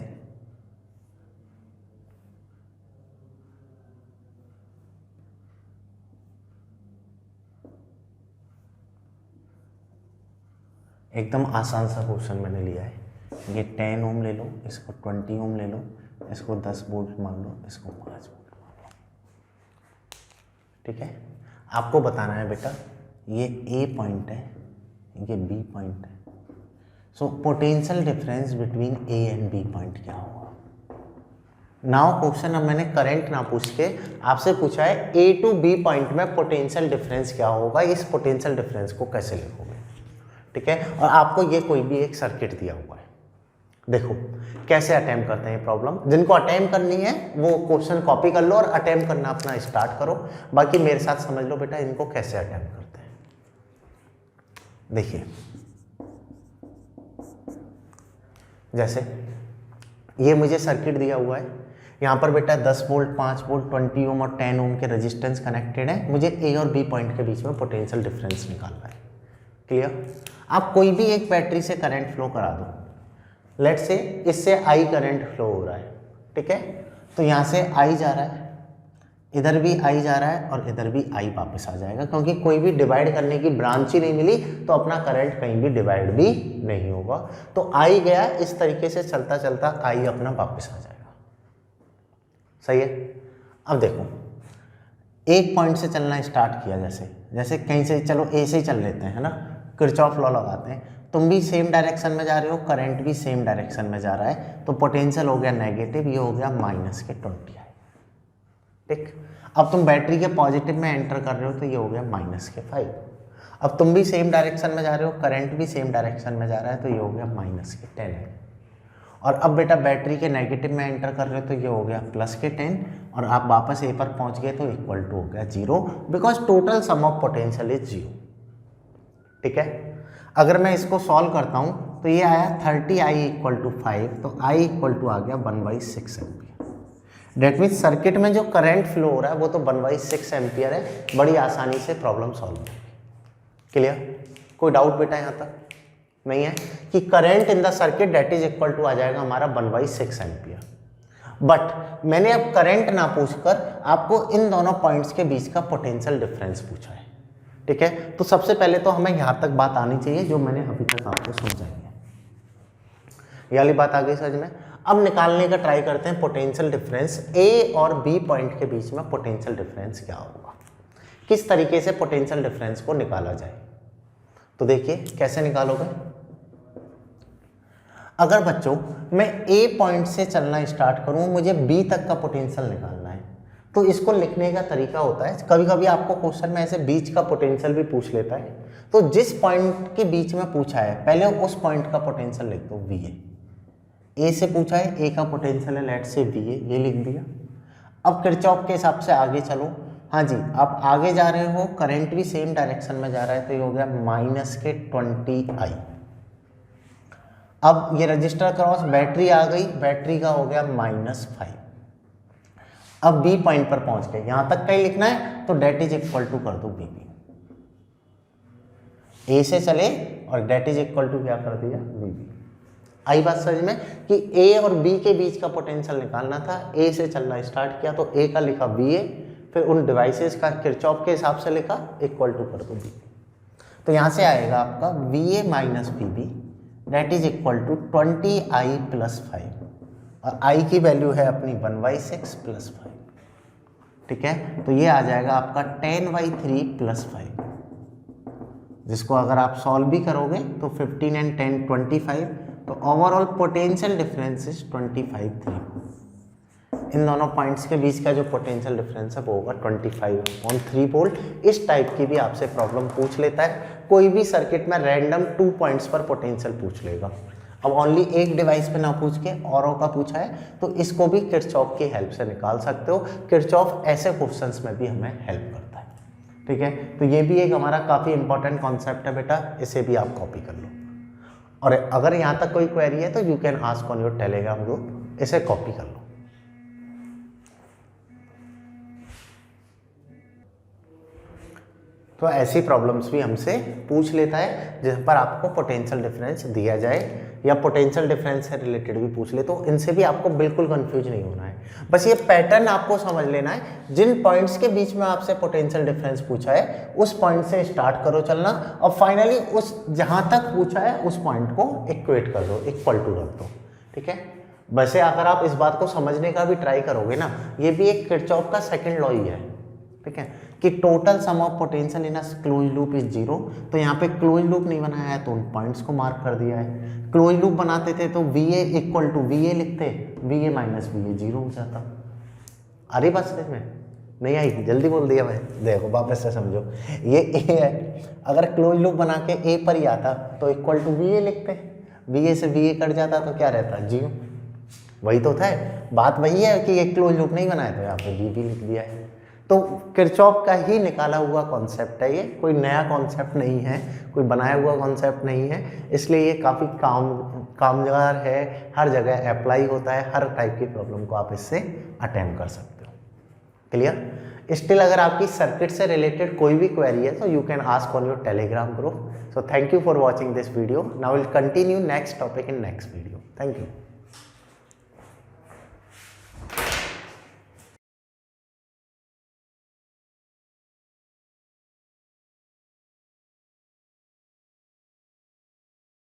एकदम आसान सा क्वेश्चन मैंने लिया है। ये 10 ओम ले लो, इसको 20 ओम ले लो, इसको 10 वोल्ट मान लो, इसको 5 वोल्ट मान लो। ठीक है, आपको बताना है बेटा ये ए पॉइंट है, ये बी पॉइंट है। So potential difference between A and B point क्या होगा। नाउ क्वेश्चन अब मैंने करंट ना पूछ के आपसे पूछा है ए टू बी पॉइंट में पोटेंशियल डिफरेंस क्या होगा, इस पोटेंशियल डिफरेंस को कैसे लिखोगे। ठीक है, और आपको ये कोई भी एक सर्किट दिया हुआ है। देखो कैसे अटेम्प्ट करते हैं ये प्रॉब्लम। जिनको अटेम्प्ट करनी है वो क्वेश्चन कॉपी कर लो और अटेम्प्ट करना अपना स्टार्ट करो। बाकी मेरे साथ समझ लो बेटा इनको कैसे अटेम्प्ट करते हैं। देखिए जैसे ये मुझे सर्किट दिया हुआ है, यहाँ पर बेटा 10 वोल्ट, 5 वोल्ट, 20 ओम और 10 ओम के रेजिस्टेंस कनेक्टेड है। मुझे ए और बी पॉइंट के बीच में पोटेंशियल डिफरेंस निकालना है। क्लियर। आप कोई भी एक बैटरी से करंट फ्लो करा दो। लेट से इससे आई करंट फ्लो हो रहा है। ठीक है, तो यहाँ से आई जा रहा है, इधर भी आई जा रहा है और इधर भी आई वापस आ जाएगा, क्योंकि कोई भी डिवाइड करने की ब्रांच ही नहीं मिली तो अपना करंट कहीं भी डिवाइड भी नहीं होगा। तो आई गया, इस तरीके से चलता चलता आई अपना वापस आ जाएगा। सही है। अब देखो एक पॉइंट से चलना स्टार्ट किया, जैसे कहीं से चलो ए से ही चल लेते हैं, है ना। किरचॉफ लॉ लगाते हैं, तुम भी सेम डायरेक्शन में जा रहे हो, करंट भी सेम डायरेक्शन में जा रहा है, तो पोटेंशियल हो गया नेगेटिव, ये हो गया माइनस के 20 आई। ठीक, अब तुम बैटरी के पॉजिटिव में एंटर कर रहे हो तो ये हो गया माइनस के 5। अब तुम भी सेम डायरेक्शन में जा रहे हो, करंट भी सेम डायरेक्शन में जा रहा है, तो ये हो गया माइनस के 10 है। और अब बेटा बैटरी के नेगेटिव में एंटर कर रहे हो तो ये हो गया प्लस के 10, और आप वापस ए पर पहुंच गए तो इक्वल टू हो गया 0, because total sum of potential is 0। ठीक है, अगर मैं इसको सॉल्व करता हूं तो ये आया 30 आई इक्वल टू 5, तो आई इक्वल टू आ गया 1/6 एम्पियर। डेट मीन्स सर्किट में जो करंट फ्लो हो रहा है वो तो 1/6 एम्पियर है। बड़ी आसानी से प्रॉब्लम सॉल्व होगी। क्लियर, कोई डाउट बेटा यहाँ तक नहीं है कि current in the circuit that is equal to आ जाएगा हमारा 1/6 एम्पियर। बट मैंने अब करंट ना पूछकर आपको इन दोनों पॉइंट्स के बीच का पोटेंशियल डिफरेंस पूछा है। ठीक है, तो सबसे पहले तो हमें यहाँ तक बात आनी चाहिए जो मैंने अभी तक आपको समझाई है। ये वाली बात आ गई समझ में। अब निकालने का ट्राई करते हैं पोटेंशियल डिफरेंस ए और बी पॉइंट के बीच में पोटेंशियल डिफरेंस क्या होगा, किस तरीके से पोटेंशियल डिफरेंस को निकाला जाए। तो देखिए कैसे निकालोगे। अगर बच्चों मैं ए पॉइंट से चलना स्टार्ट करूं, मुझे बी तक का पोटेंशियल निकालना है, तो इसको लिखने का तरीका होता है, कभी कभी आपको क्वेश्चन में ऐसे बीच का पोटेंशियल भी पूछ लेता है, तो जिस पॉइंट के बीच में पूछा है पहले उस पॉइंट का पोटेंशियल लिख दो वी ए। ए से पूछा है, ए का पोटेंशियल है लेट से वी ए, ये लिख दिया। अब किरचॉफ के हिसाब से आगे चलो। हाँ जी, आप आगे जा रहे हो, करंट भी सेम डायरेक्शन में जा रहा है, तो ये हो गया माइनस के 20 आई। अब ये रजिस्टर क्रॉस बैटरी आ गई, बैटरी का हो गया -5। अब बी पॉइंट पर पहुंच गए, यहां तक का ही लिखना है तो डेट इज इक्वल टू कर दो बी बी। ए से चले और डेट इज इक्वल टू क्या कर दिया बी बी। आई बात समझ में कि ए और बी के बीच का पोटेंशियल निकालना था। ए से चलना स्टार्ट किया तो ए का लिखा बी ए, फिर उन डिवाइसेस का किरचॉफ के हिसाब से लिखा, इक्वल टू कर दो V। तो यहाँ से आएगा आपका VA minus VB that is equal to 20I plus 5, और I की वैल्यू है अपनी 1/6 प्लस 5, ठीक है। तो ये आ जाएगा आपका 10/3 प्लस 5, जिसको अगर आप सॉल्व भी करोगे तो 15 एंड 10 25, तो ओवरऑल पोटेंशियल डिफरेंस इज 25/3। इन दोनों पॉइंट्स के बीच का जो पोटेंशियल डिफरेंस है वो होगा 25/3 वोल्ट। इस टाइप की भी आपसे प्रॉब्लम पूछ लेता है, कोई भी सर्किट में रैंडम 2 पॉइंट्स पर पोटेंशियल पूछ लेगा। अब ओनली एक डिवाइस पे ना पूछ के औरों का पूछा है, तो इसको भी किरचॉफ की हेल्प से निकाल सकते हो। किरचॉफ ऐसे क्वेश्चंस में भी हमें हेल्प करता है, ठीक है। तो ये भी एक हमारा काफ़ी इंपॉर्टेंट कॉन्सेप्ट है बेटा, इसे भी आप कॉपी कर लो। और अगर यहाँ तक कोई क्वेरी है तो you can ask on your Telegram group, इसे कॉपी कर लो। तो ऐसी प्रॉब्लम्स भी हमसे पूछ लेता है जिस पर आपको पोटेंशियल डिफरेंस दिया जाए, या पोटेंशियल डिफरेंस से रिलेटेड भी पूछ ले, तो इनसे भी आपको बिल्कुल कंफ्यूज नहीं होना है। बस ये पैटर्न आपको समझ लेना है, जिन पॉइंट्स के बीच में आपसे पोटेंशियल डिफरेंस पूछा है उस पॉइंट से स्टार्ट करो चलना, और फाइनली उस जहाँ तक पूछा है उस पॉइंट को इक्वेट कर दो, इक्वल टू रख दो, ठीक है। वैसे अगर आप इस बात को समझने का भी ट्राई करोगे ना, ये भी एक किरचॉफ का सेकेंड लॉ ही है, ठीक है, कि total sum of potential in a close loop is 0। तो यहाँ पे क्लोज लूप नहीं बनाया है तो उन पॉइंट्स को मार्क कर दिया है। क्लोज लूप बनाते थे तो VA इक्वल टू VA लिखते, VA माइनस VA 0 हो जाता। अरे बात समझ में नहीं आई, जल्दी बोल दिया मैं, देखो वापस से समझो। ये A है, अगर क्लोज लूप बना के A पर ही आता तो इक्वल टू VA लिखते, VA से VA कट जाता तो क्या रहता 0। वही तो था, बात वही है कि ये क्लोज लूप नहीं बनाया तो यहाँ पे VB लिख दिया है। तो किरचॉफ का ही निकाला हुआ कॉन्सेप्ट है ये, कोई नया कॉन्सेप्ट नहीं है, कोई बनाया हुआ कॉन्सेप्ट नहीं है, इसलिए ये काफ़ी कामगार है, हर जगह अप्लाई होता है, हर टाइप की प्रॉब्लम को आप इससे अटेम्प्ट कर सकते हो। क्लियर? स्टिल अगर आपकी सर्किट से रिलेटेड कोई भी क्वेरी है तो you can ask on your Telegram group. So thank you for watching this video. Now will continue next topic in next video. Thank you.